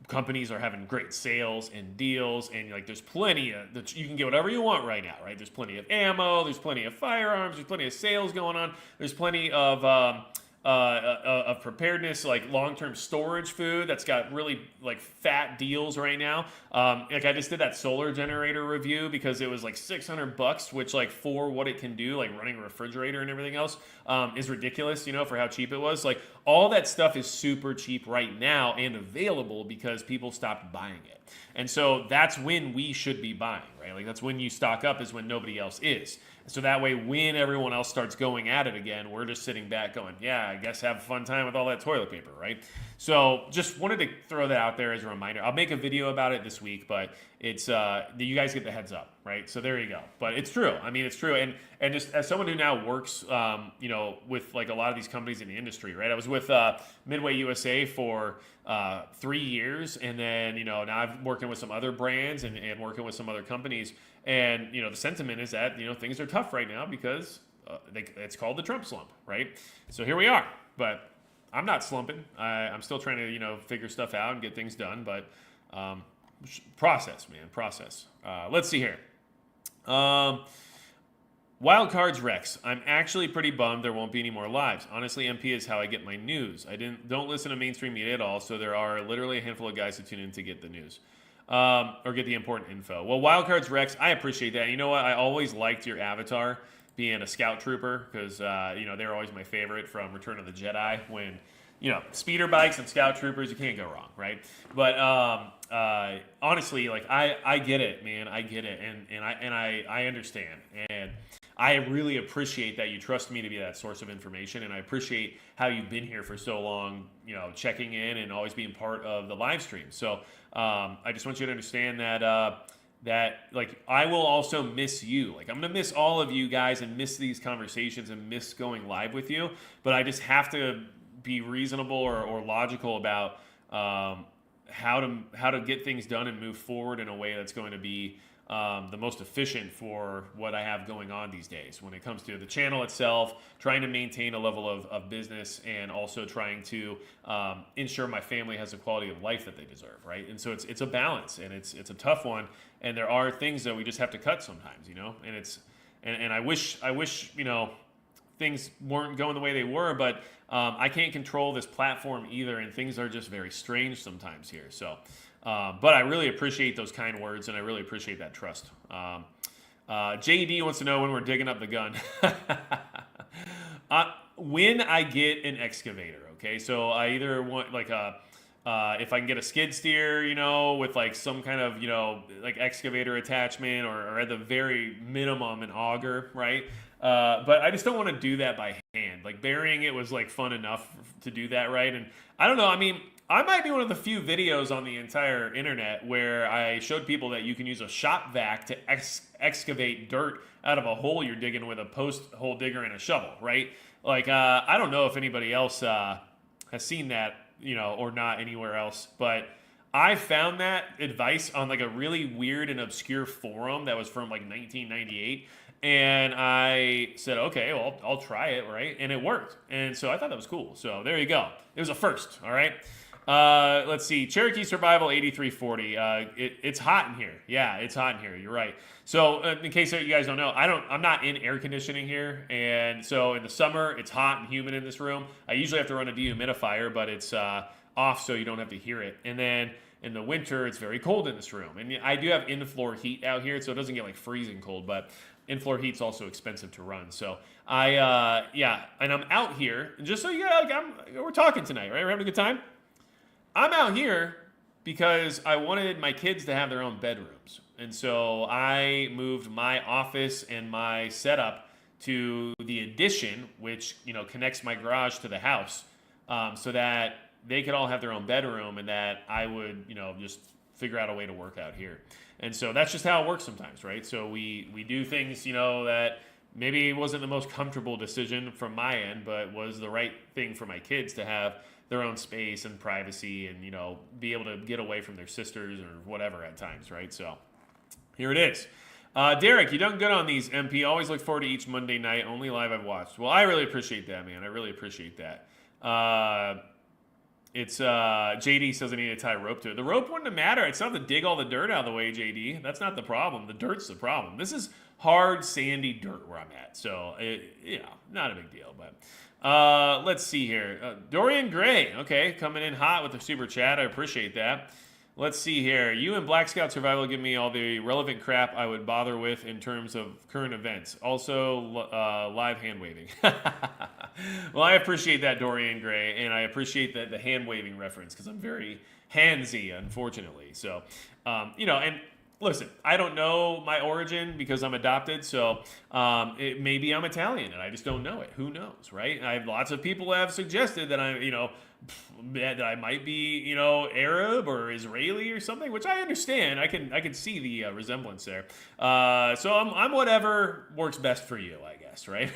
companies are having great sales and deals, and like there's plenty of you can get whatever you want right now, right? There's plenty of ammo, there's plenty of firearms, there's plenty of sales going on, there's plenty of preparedness, like long-term storage food that's got really like fat deals right now. Like I just did that solar generator review because it was like $600, which like for what it can do, like running a refrigerator and everything else, is ridiculous, for how cheap it was. Like all that stuff is super cheap right now and available because people stopped buying it. And so that's when we should be buying, right? Like that's when you stock up is when nobody else is. So that way, when everyone else starts going at it again, we're just sitting back going, yeah, I guess have a fun time with all that toilet paper, right? So just wanted to throw that out there as a reminder. I'll make a video about it this week, but it's you guys get the heads up, right? So there you go. But it's true. I mean, it's true. And just as someone who now works, with like a lot of these companies in the industry, right? I was with Midway USA for 3 years, and then now I'm working with some other brands and working with some other companies. And the sentiment is that things are tough right now because it's called the Trump slump, right? So here we are. But I'm not slumping. I'm still trying to figure stuff out and get things done. But process, man, process. Let's see here. Wild Cards Rex. I'm actually pretty bummed there won't be any more lives. Honestly, MP is how I get my news. I don't listen to mainstream media at all, so there are literally a handful of guys who tune in to get the news. Or get the important info. Well, Wildcards Rex, I appreciate that. You know what? I always liked your avatar being a scout trooper because, they're always my favorite from Return of the Jedi when, speeder bikes and scout troopers, you can't go wrong, right? But honestly, like, I get it, man. I get it. And I understand. And I really appreciate that you trust me to be that source of information, and I appreciate how you've been here for so long, checking in and always being part of the live stream. So I just want you to understand that like I will also miss you. Like I'm gonna miss all of you guys and miss these conversations and miss going live with you. But I just have to be reasonable or logical about how to get things done and move forward in a way that's going to be the most efficient for what I have going on these days when it comes to the channel itself, trying to maintain a level of business and also trying to ensure my family has the quality of life that they deserve, right? And so it's a balance, and it's a tough one, and there are things that we just have to cut sometimes, and I wish things weren't going the way they were, but I can't control this platform either, and things are just very strange sometimes here. So but I really appreciate those kind words, and I really appreciate that trust. JD wants to know when we're digging up the gun. When I get an excavator, okay? So I either want like if I can get a skid steer, with like some kind of, like excavator attachment or at the very minimum an auger, right? But I just don't want to do that by hand. Like burying it was like fun enough to do that, right? And I don't know, I mean, I might be one of the few videos on the entire internet where I showed people that you can use a shop vac to excavate dirt out of a hole you're digging with a post hole digger and a shovel, right? Like, I don't know if anybody else has seen that or not anywhere else. But I found that advice on like a really weird and obscure forum that was from like 1998. And I said, okay, well, I'll try it, right? And it worked. And so I thought that was cool. So there you go. It was a first, all right? Let's see. Cherokee Survival 8340. It's hot in here. Yeah, it's hot in here. You're right. So in case you guys don't know, I'm not in air conditioning here, and so in the summer it's hot and humid in this room. I usually have to run a dehumidifier, but it's off so you don't have to hear it. And then in the winter it's very cold in this room, and I do have in-floor heat out here, so it doesn't get like freezing cold, but in-floor heat's also expensive to run. So and I'm out here, and just so you guys, we're talking tonight, right? We're having a good time. I'm out here because I wanted my kids to have their own bedrooms. And so I moved my office and my setup to the addition, which, connects my garage to the house, so that they could all have their own bedroom and that I would, just figure out a way to work out here. And so that's just how it works sometimes, right? So we do things, that maybe wasn't the most comfortable decision from my end, but was the right thing for my kids to have their own space and privacy and, be able to get away from their sisters or whatever at times, right? So here it is. Derek, you done good on these, MP. Always look forward to each Monday night. Only live I've watched. Well, I really appreciate that, man. I really appreciate that. It's JD says I need to tie a rope to it. The rope wouldn't matter. It's not to dig all the dirt out of the way, JD. That's not the problem. The dirt's the problem. This is hard, sandy dirt where I'm at. So, not a big deal. But let's see here. Dorian Gray, okay, coming in hot with the super chat. I appreciate that. Let's see here. You and Black Scout Survival give me all the relevant crap I would bother with in terms of current events. Also, live hand waving. Well, I appreciate that, Dorian Gray, and I appreciate the hand waving reference because I'm very handsy, unfortunately. So, and listen, I don't know my origin because I'm adopted, so maybe I'm Italian and I just don't know it. Who knows, right? I have lots of people have suggested that that I might be, Arab or Israeli or something, which I understand. I can see the resemblance there. So I'm whatever works best for you, I guess, right?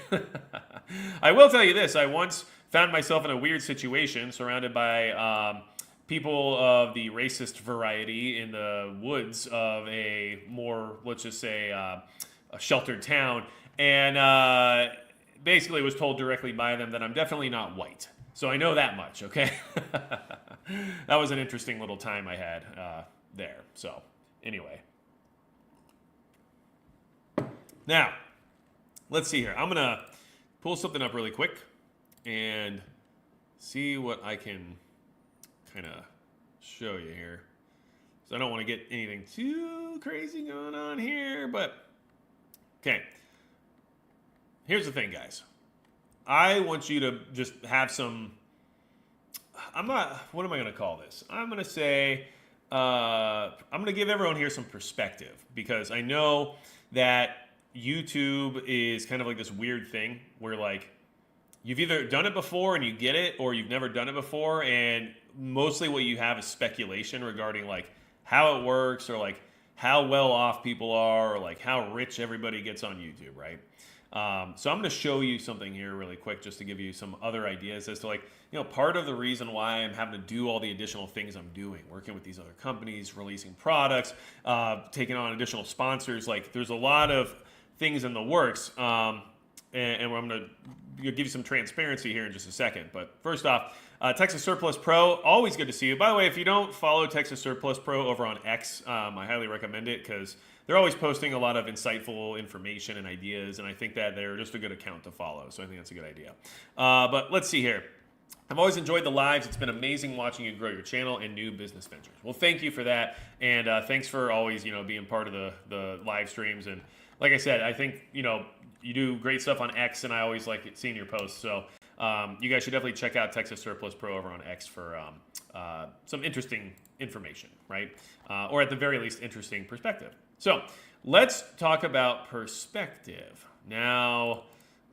I will tell you this. I once found myself in a weird situation surrounded by people of the racist variety in the woods of a more, let's just say, a sheltered town. And basically was told directly by them that I'm definitely not white. So I know that much, okay? That was an interesting little time I had there. So anyway. Now, let's see here. I'm going to pull something up really quick and see what I can kind of show you here. So I don't want to get anything too crazy going on here, but okay. Here's the thing, guys. I want you to just have some, what am I going to call this? I'm going to say, I'm going to give everyone here some perspective because I know that YouTube is kind of like this weird thing where like you've either done it before and you get it or you've never done it before, and mostly what you have is speculation regarding like how it works or like how well off people are or like how rich everybody gets on YouTube, right? So I'm going to show you something here really quick just to give you some other ideas as to like, part of the reason why I'm having to do all the additional things I'm doing, working with these other companies, releasing products, taking on additional sponsors. Like there's a lot of things in the works. And I'm going to give you some transparency here in just a second. But first off, Texas Surplus Pro, always good to see you. By the way, if you don't follow Texas Surplus Pro over on X, I highly recommend it because they're always posting a lot of insightful information and ideas, and I think that they're just a good account to follow, so I think that's a good idea. But let's see here. I've always enjoyed the lives. It's been amazing watching you grow your channel and new business ventures. Well, thank you for that, and thanks for always, being part of the live streams. And like I said, I think, you do great stuff on X, and I always like seeing your posts. So you guys should definitely check out Texas Surplus Pro over on X for some interesting information, right? Or at the very least, interesting perspective. So let's talk about perspective. Now,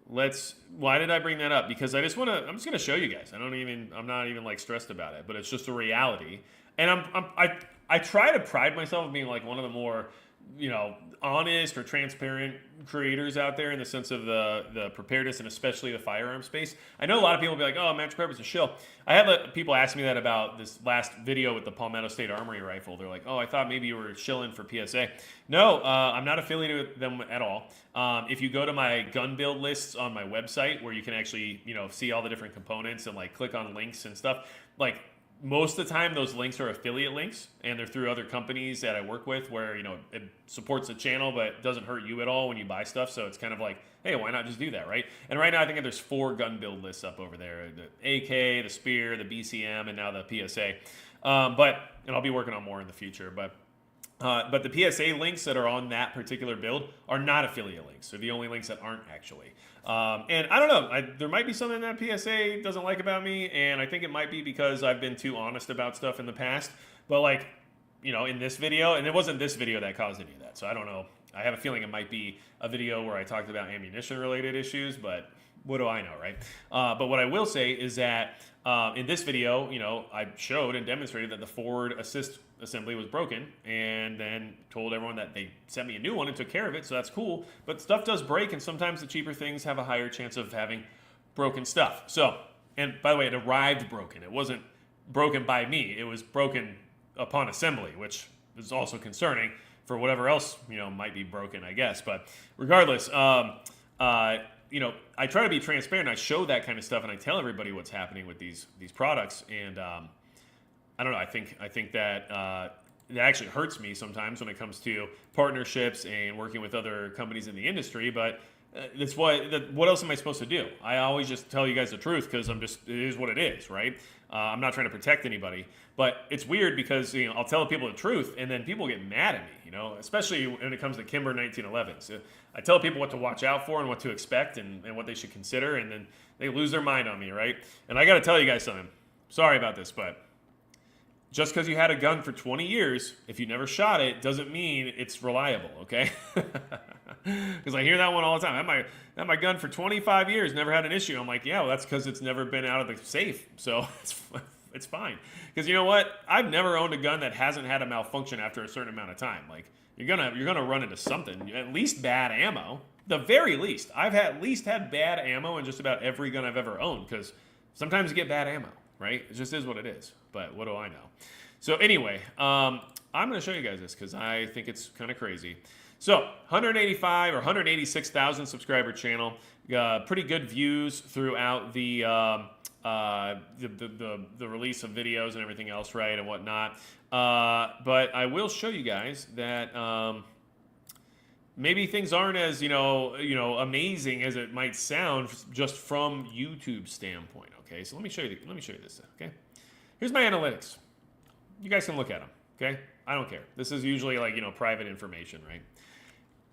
why did I bring that up? Because I'm just going to show you guys. I'm not even like stressed about it, but it's just a reality. And I try to pride myself on being like one of the more honest or transparent creators out there in the sense of the preparedness and especially the firearm space. I know a lot of people will be like, oh, Match Prep is a shill. I had people ask me that about this last video with the Palmetto State Armory rifle. They're like, oh, I thought maybe you were shilling for PSA. No, I'm not affiliated with them at all. If you go to my gun build lists on my website where you can actually, see all the different components and like click on links and stuff, like most of the time those links are affiliate links and they're through other companies that I work with where it supports the channel but doesn't hurt you at all when you buy stuff, so it's kind of like, hey, why not just do that, right? And right now I think there's 4 gun build lists up over there: the AK, the Spear, the BCM, and now the PSA. And I'll be working on more in the future, but the PSA links that are on that particular build are not affiliate links. They're the only links that aren't actually. And I don't know, there might be something that PSA doesn't like about me, and I think it might be because I've been too honest about stuff in the past. But in this video, and it wasn't this video that caused any of that, so I don't know. I have a feeling it might be a video where I talked about ammunition-related issues, but what do I know, right? But what I will say is that in this video, I showed and demonstrated that the forward assist assembly was broken, and then told everyone that they sent me a new one and took care of it, so that's cool. But stuff does break, and sometimes the cheaper things have a higher chance of having broken stuff. So, and by the way, it arrived broken. It wasn't broken by me. It was broken upon assembly, which is also concerning for whatever else, might be broken, I guess. But regardless, I try to be transparent. I show that kind of stuff, and I tell everybody what's happening with these products. And I don't know. I think that that actually hurts me sometimes when it comes to partnerships and working with other companies in the industry. But what else am I supposed to do? I always just tell you guys the truth because it is what it is, right? I'm not trying to protect anybody, but it's weird because I'll tell people the truth and then people get mad at me, especially when it comes to Kimber 1911s. I tell people what to watch out for and what to expect and what they should consider, and then they lose their mind on me, right? And I got to tell you guys something. Sorry about this, but just because you had a gun for 20 years, if you never shot it, doesn't mean it's reliable, okay? Because I hear that one all the time. I had my gun for 25 years, never had an issue. I'm like, yeah, well, that's because it's never been out of the safe, so it's fine. Because you know what? I've never owned a gun that hasn't had a malfunction after a certain amount of time. Like, you're gonna run into something, at least bad ammo. The very least. I've at least had bad ammo in just about every gun I've ever owned, because sometimes you get bad ammo, right? It just is what it is. But what do I know? So anyway, I'm going to show you guys this because I think it's kind of crazy. So 185 or 186,000 subscriber channel, pretty good views throughout the release of videos and everything else, right, and whatnot. But I will show you guys that maybe things aren't as amazing as it might sound just from YouTube's standpoint. Okay, so let me show you this. Okay, here's my analytics. You guys can look at them. Okay, I don't care. This is usually private information, right?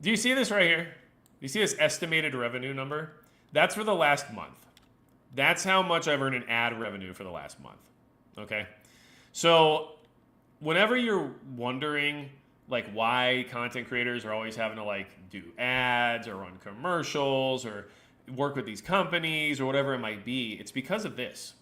Do you see this right here? You see this estimated revenue number? That's for the last month. That's how much I've earned in ad revenue for the last month. Okay, so whenever you're wondering why content creators are always having to do ads or run commercials or work with these companies or whatever it might be, it's because of this.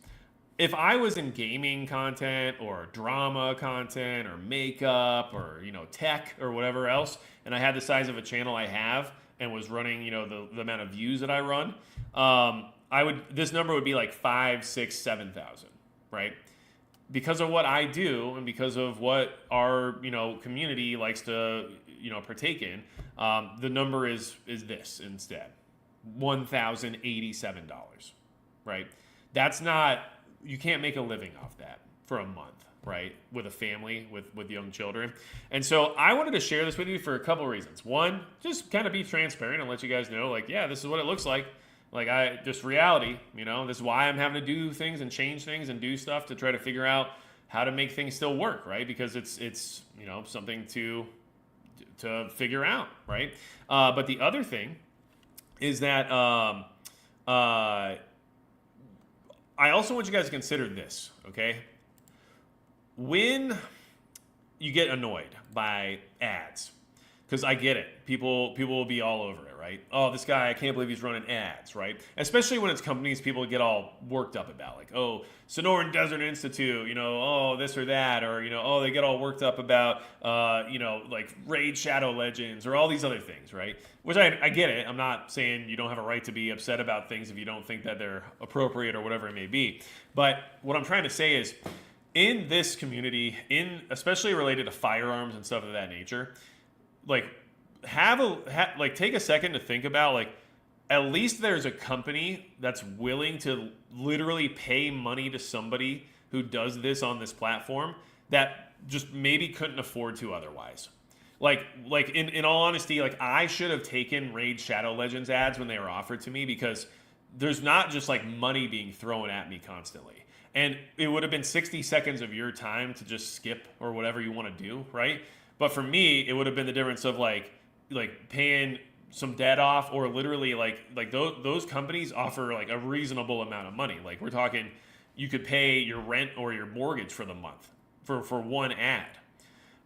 If I was in gaming content or drama content or makeup or tech or whatever else, and I had the size of a channel I have and was running the amount of views that I run, this number would be like 5, 6, 7,000, right? Because of what I do and because of what our community likes to partake in, the number is this instead, $1,087, right? That's not. You can't make a living off that for a month, right? With a family, with young children. And so I wanted to share this with you for a couple of reasons. One, just kind of be transparent and let you guys know, yeah, this is what it looks like. Just reality, this is why I'm having to do things and change things and do stuff to try to figure out how to make things still work, right? Because it's something to figure out, right? But the other thing is that I also want you guys to consider this, okay? When you get annoyed by ads, because I get it. People will be all over it, right? Oh, this guy, I can't believe he's running ads, right? Especially when it's companies people get all worked up about, like, oh, Sonoran Desert Institute, oh, this or that, or, oh, they get all worked up about, like Raid Shadow Legends or all these other things, right? Which I get it. I'm not saying you don't have a right to be upset about things if you don't think that they're appropriate or whatever it may be. But what I'm trying to say is, in this community, especially related to firearms and stuff of that nature, like take a second to think about, like, at least there's a company that's willing to literally pay money to somebody who does this on this platform that just maybe couldn't afford to otherwise. Like in all honesty, like, I should have taken Raid Shadow Legends ads when they were offered to me, because there's not just like money being thrown at me constantly. And it would have been 60 seconds of your time to just skip or whatever you want to do, right? But for me, it would have been the difference of like paying some debt off, or literally like those companies offer like a reasonable amount of money. Like, we're talking, you could pay your rent or your mortgage for the month for one ad.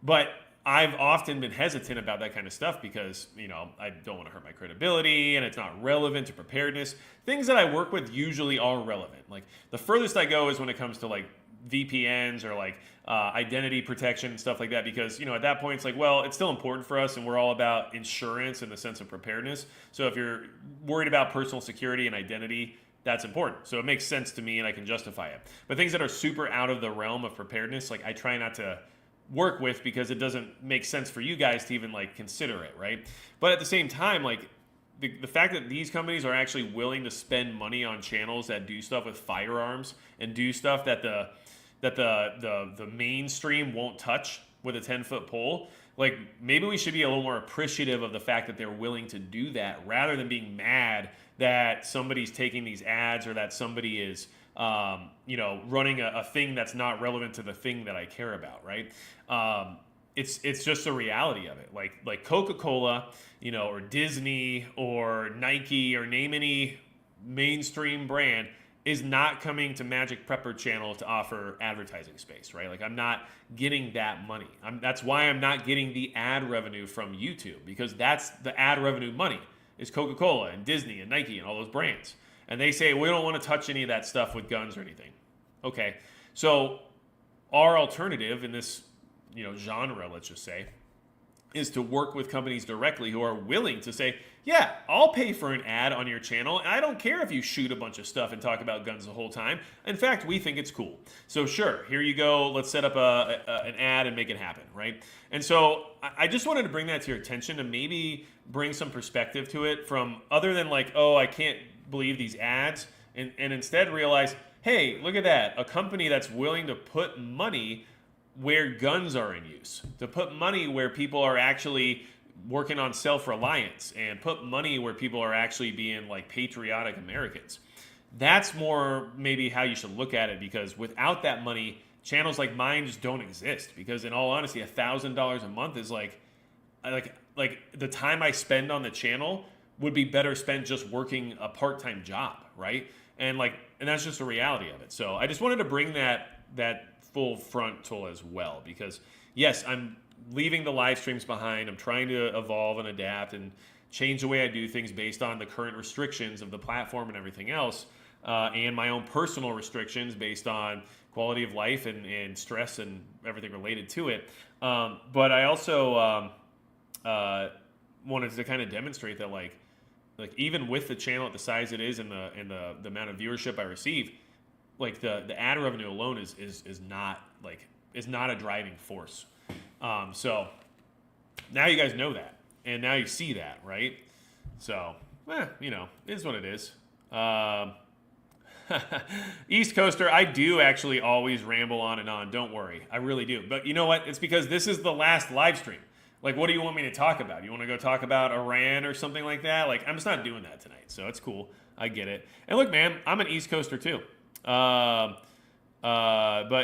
But I've often been hesitant about that kind of stuff because, I don't want to hurt my credibility, and it's not relevant to preparedness. Things that I work with usually are relevant. Like, the furthest I go is when it comes to like VPNs or like identity protection and stuff like that, because, at that point it's like, well, it's still important for us, and we're all about insurance in the sense of preparedness. So if you're worried about personal security and identity, that's important. So it makes sense to me and I can justify it. But things that are super out of the realm of preparedness, like, I try not to work with, because it doesn't make sense for you guys to even like consider it, right? But at the same time, like, the fact that these companies are actually willing to spend money on channels that do stuff with firearms and do stuff that the mainstream won't touch with a 10-foot pole, like, maybe we should be a little more appreciative of the fact that they're willing to do that, rather than being mad that somebody's taking these ads, or that somebody is running a thing that's not relevant to the thing that I care about, right? It's just the reality of it. Like Coca-Cola, or Disney or Nike, or name any mainstream brand, is not coming to Magic Prepper channel to offer advertising space, right? Like, I'm not getting that money. That's why I'm not getting the ad revenue from YouTube, because that's the ad revenue money is Coca-Cola and Disney and Nike and all those brands. And they say, we don't want to touch any of that stuff with guns or anything. Okay, so our alternative in this genre, let's just say, is to work with companies directly who are willing to say, yeah, I'll pay for an ad on your channel. I don't care if you shoot a bunch of stuff and talk about guns the whole time. In fact, we think it's cool. So sure, here you go. Let's set up an ad and make it happen, right? And so I just wanted to bring that to your attention, to maybe bring some perspective to it, from other than like, oh, I can't believe these ads, and instead realize, hey, look at that. A company that's willing to put money where guns are in use, to put money where people are actually working on self-reliance, and put money where people are actually being like patriotic Americans. That's more maybe how you should look at it, because without that money, channels like mine just don't exist. Because in all honesty, $1,000 a month is like the time I spend on the channel would be better spent just working a part-time job, right? And that's just the reality of it. So I just wanted to bring that full frontal as well, because yes, I'm leaving the live streams behind. I'm trying to evolve and adapt and change the way I do things based on the current restrictions of the platform and everything else, and my own personal restrictions based on quality of life and stress and everything related to it. But I also wanted to kind of demonstrate that like even with the channel at the size it is and the amount of viewership I receive, like the ad revenue alone is not a driving force. So now you guys know that, and now you see that, right? So, it is what it is. East Coaster, I do actually always ramble on and on. Don't worry, I really do. But you know what? It's because this is the last live stream. Like, what do you want me to talk about? You want to go talk about Iran or something like that? Like, I'm just not doing that tonight, so it's cool. I get it. And look, man, I'm an East Coaster too. But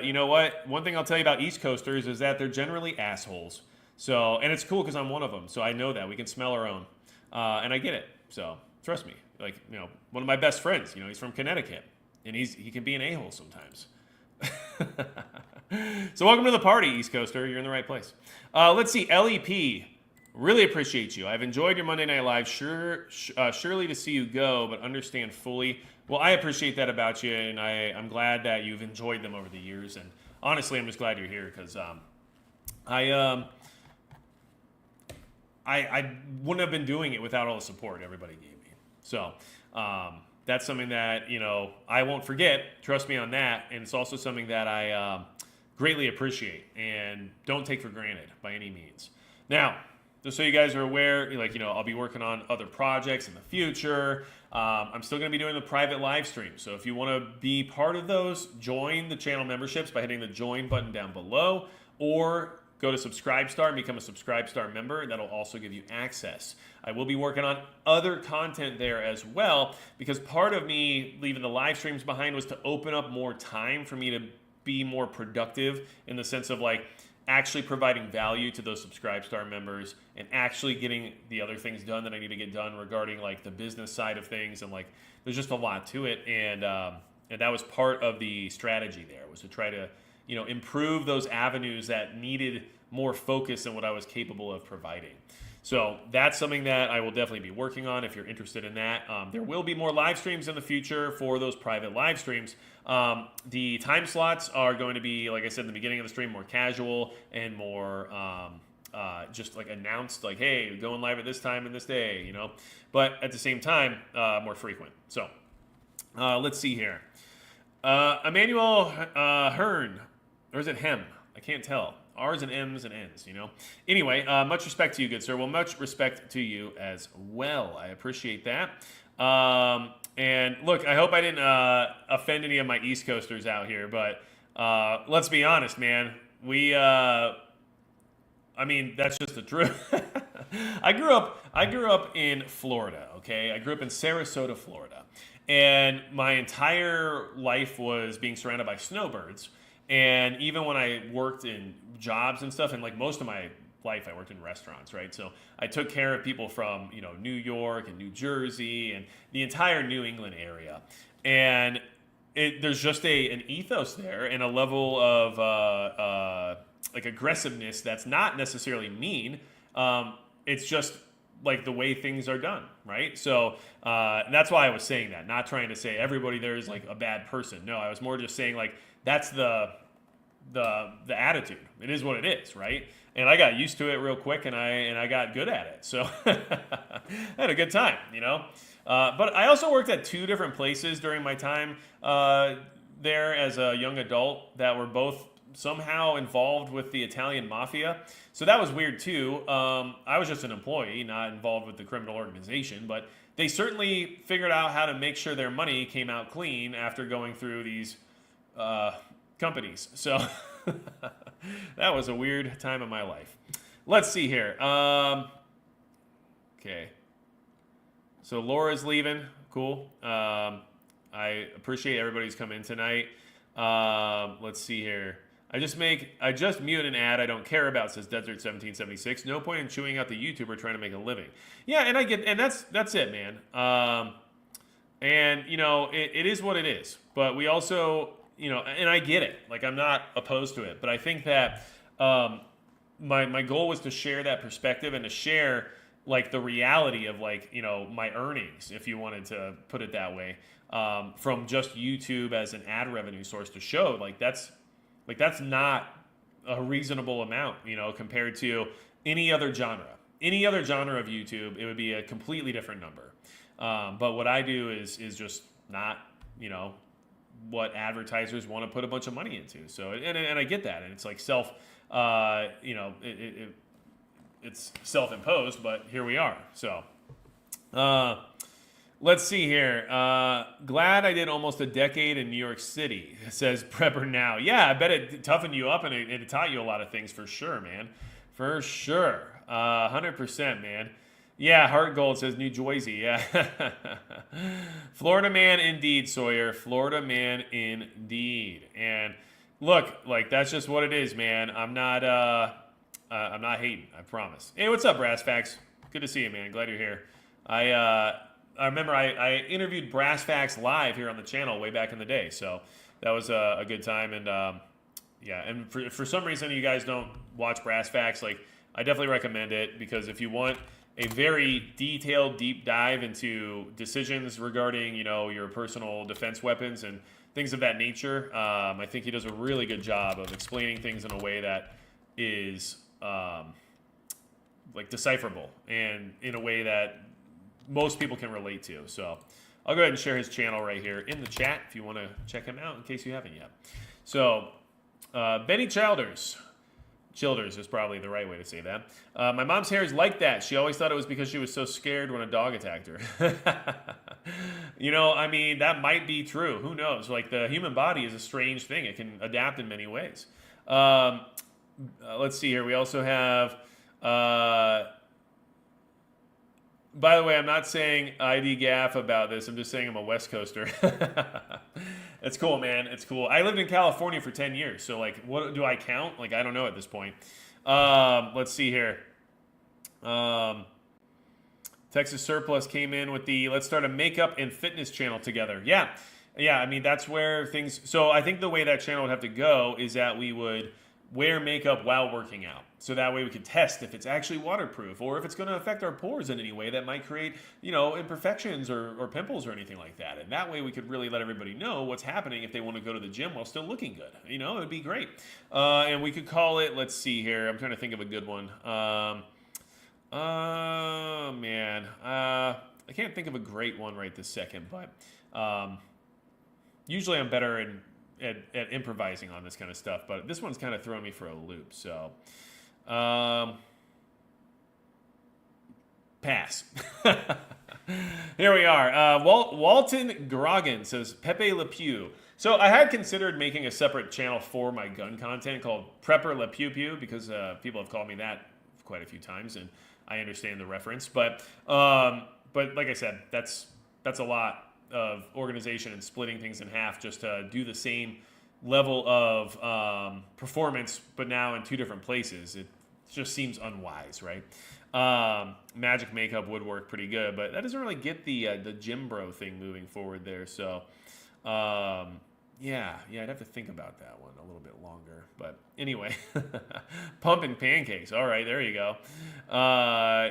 you know what? One thing I'll tell you about East Coasters is that they're generally assholes. So, and it's cool because I'm one of them. So I know that we can smell our own, and I get it. So trust me. Like, one of my best friends, he's from Connecticut, and he can be an a-hole sometimes. So welcome to the party, East Coaster. You're in the right place. Let's see. LEP. Really appreciate you. I've enjoyed your Monday Night Live. Surely to see you go, but understand fully. Well, I appreciate that about you, and I'm glad that you've enjoyed them over the years. And honestly, I'm just glad you're here because I I wouldn't have been doing it without all the support everybody gave me. So that's something that I won't forget. Trust me on that. And it's also something that I greatly appreciate and don't take for granted by any means. Now, just so you guys are aware, I'll be working on other projects in the future. I'm still going to be doing the private live streams. So if you want to be part of those, join the channel memberships by hitting the join button down below, or go to Subscribestar and become a Subscribestar member, and that'll also give you access. I will be working on other content there as well, because part of me leaving the live streams behind was to open up more time for me to be more productive in the sense of actually providing value to those Subscribestar members and actually getting the other things done that I need to get done regarding the business side of things. And there's just a lot to it. And that was part of the strategy there, was to try to, improve those avenues that needed more focus than what I was capable of providing. So that's something that I will definitely be working on if you're interested in that. There will be more live streams in the future for those private live streams. The time slots are going to be, like I said in the beginning of the stream, more casual and more just announced, hey, going live at this time and this day, But at the same time, more frequent. So let's see here. Emmanuel Hearn, or is it Hem? I can't tell. R's and M's and N's, Anyway, much respect to you, good sir. Well, much respect to you as well. I appreciate that. And look, I hope I didn't offend any of my East Coasters out here, but let's be honest, man. That's just the truth. I grew up in Florida, okay? I grew up in Sarasota, Florida. And my entire life was being surrounded by snowbirds. And even when I worked in jobs and stuff, and most of my life I worked in restaurants, right? So I took care of people from, New York and New Jersey and the entire New England area. And there's just an ethos there and a level of aggressiveness that's not necessarily mean. It's just the way things are done, right? So that's why I was saying that, not trying to say everybody there is a bad person. No, I was more just saying that's the attitude. It is what it is, right? And I got used to it real quick, and I got good at it. So I had a good time, But I also worked at 2 different places during my time there as a young adult that were both somehow involved with the Italian mafia. So that was weird too. I was just an employee, not involved with the criminal organization, but they certainly figured out how to make sure their money came out clean after going through these companies. So that was a weird time in my life. Let's see here. Okay. So Laura's leaving. Cool. I appreciate everybody's come in tonight. Let's see here. I just mute an ad I don't care about, says Desert1776. No point in chewing out the YouTuber trying to make a living. Yeah, and that's it, man. And it is what it is. But we also, and I get it. I'm not opposed to it. But I think that my goal was to share that perspective and to share the reality of my earnings, if you wanted to put it that way, from just YouTube as an ad revenue source to show that's not a reasonable amount, compared to any other genre. Any other genre of YouTube, it would be a completely different number. But what I do is just not, what advertisers want to put a bunch of money into. So, and I get that, and it's it's self-imposed, but here we are. So, let's see here. Glad I did almost a decade in New York City, says Prepper Now. Yeah, I bet it toughened you up and it taught you a lot of things for sure, man. For sure. 100%, man. Yeah, Heart Gold says New Jersey. Yeah. Florida man indeed, Sawyer. Florida man indeed. And look, that's just what it is, man. I'm not hating, I promise. Hey, what's up, Brass Facts? Good to see you, man. Glad you're here. I remember I interviewed Brass Facts live here on the channel way back in the day, so that was a good time. And yeah, and for some reason you guys don't watch Brass Facts, I definitely recommend it because if you want a very detailed deep dive into decisions regarding, your personal defense weapons and things of that nature, I think he does a really good job of explaining things in a way that is like decipherable and in a way that most people can relate to. So I'll go ahead and share his channel right here in the chat if you want to check him out in case you haven't yet. So Benny Childers is probably the right way to say that. My mom's hair is like that. She always thought it was because she was so scared when a dog attacked her. That might be true. Who knows? Like, the human body is a strange thing. It can adapt in many ways. Let's see here. We also have... by the way, I'm not saying ID gaff about this. I'm just saying I'm a West Coaster. It's cool, man. It's cool. I lived in California for 10 years. So, like, what do I count? Like, I don't know at this point. Let's see here. Texas Surplus came in with the let's start a makeup and fitness channel together. Yeah. That's where things... So I think the way that channel would have to go is that we would wear makeup while working out. So that way we could test if it's actually waterproof or if it's going to affect our pores in any way that might create, imperfections or pimples or anything like that. And that way we could really let everybody know what's happening if they want to go to the gym while still looking good. It would be great. And we could call it, let's see here. I'm trying to think of a good one. I can't think of a great one right this second, but usually I'm better at improvising on this kind of stuff, but this one's kind of throwing me for a loop. So, pass. Here we are. Walton Grogan says Pepe Le Pew. So I had considered making a separate channel for my gun content called Prepper Le Pew Pew because people have called me that quite a few times, and I understand the reference. But like I said, that's a lot of organization and splitting things in half just to do the same level of performance, but now in two different places. It just seems unwise, right? Magic makeup would work pretty good, but that doesn't really get the gym bro thing moving forward there. So, I'd have to think about that one a little bit longer. But anyway, pumping pancakes. All right, there you go.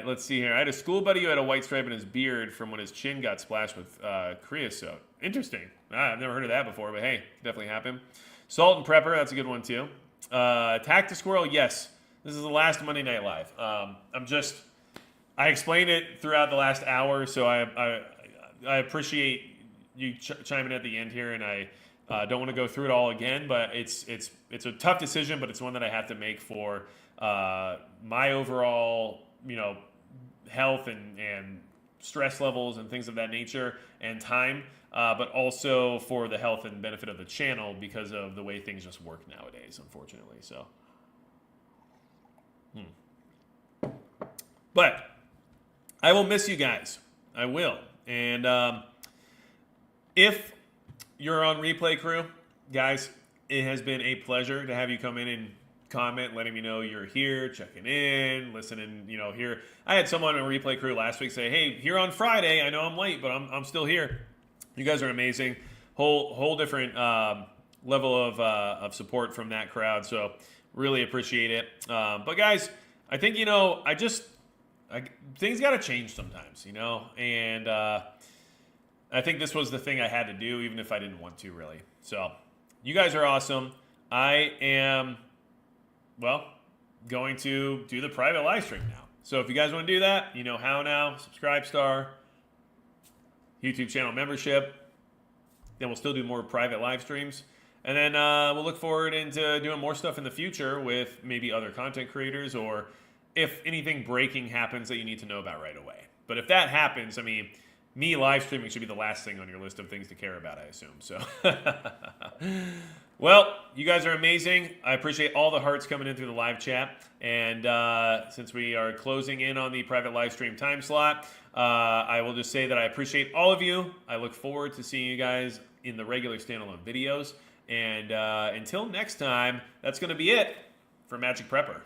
Let's see here. I had a school buddy who had a white stripe in his beard from when his chin got splashed with creosote. Interesting. I've never heard of that before, but hey, definitely happened. Salt and Prepper, that's a good one too. Tact a Squirrel, yes. This is the last Monday Night Live. I explained it throughout the last hour, so I appreciate you chiming at the end here, and I don't want to go through it all again, but it's a tough decision, but it's one that I have to make for my overall, health and stress levels and things of that nature and time, but also for the health and benefit of the channel because of the way things just work nowadays, unfortunately. So, but I will miss you guys. I will. And if you're on Replay Crew, guys, it has been a pleasure to have you come in and comment, letting me know you're here, checking in, listening, here. I had someone on Replay Crew last week say, hey, here on Friday, I know I'm late, but I'm still here. You guys are amazing. Whole different level of support from that crowd, so really appreciate it. But guys, I think, things got to change sometimes, and I think this was the thing I had to do, even if I didn't want to, really. So, you guys are awesome. I am, going to do the private live stream now. So, if you guys want to do that, you know how now. Subscribe star, YouTube channel membership. Then we'll still do more private live streams. And then we'll look forward into doing more stuff in the future with maybe other content creators, or if anything breaking happens that you need to know about right away. But if that happens, me live streaming should be the last thing on your list of things to care about, I assume. So, well, you guys are amazing. I appreciate all the hearts coming in through the live chat. And since we are closing in on the private live stream time slot, I will just say that I appreciate all of you. I look forward to seeing you guys in the regular standalone videos. And until next time, that's going to be it for Magic Prepper.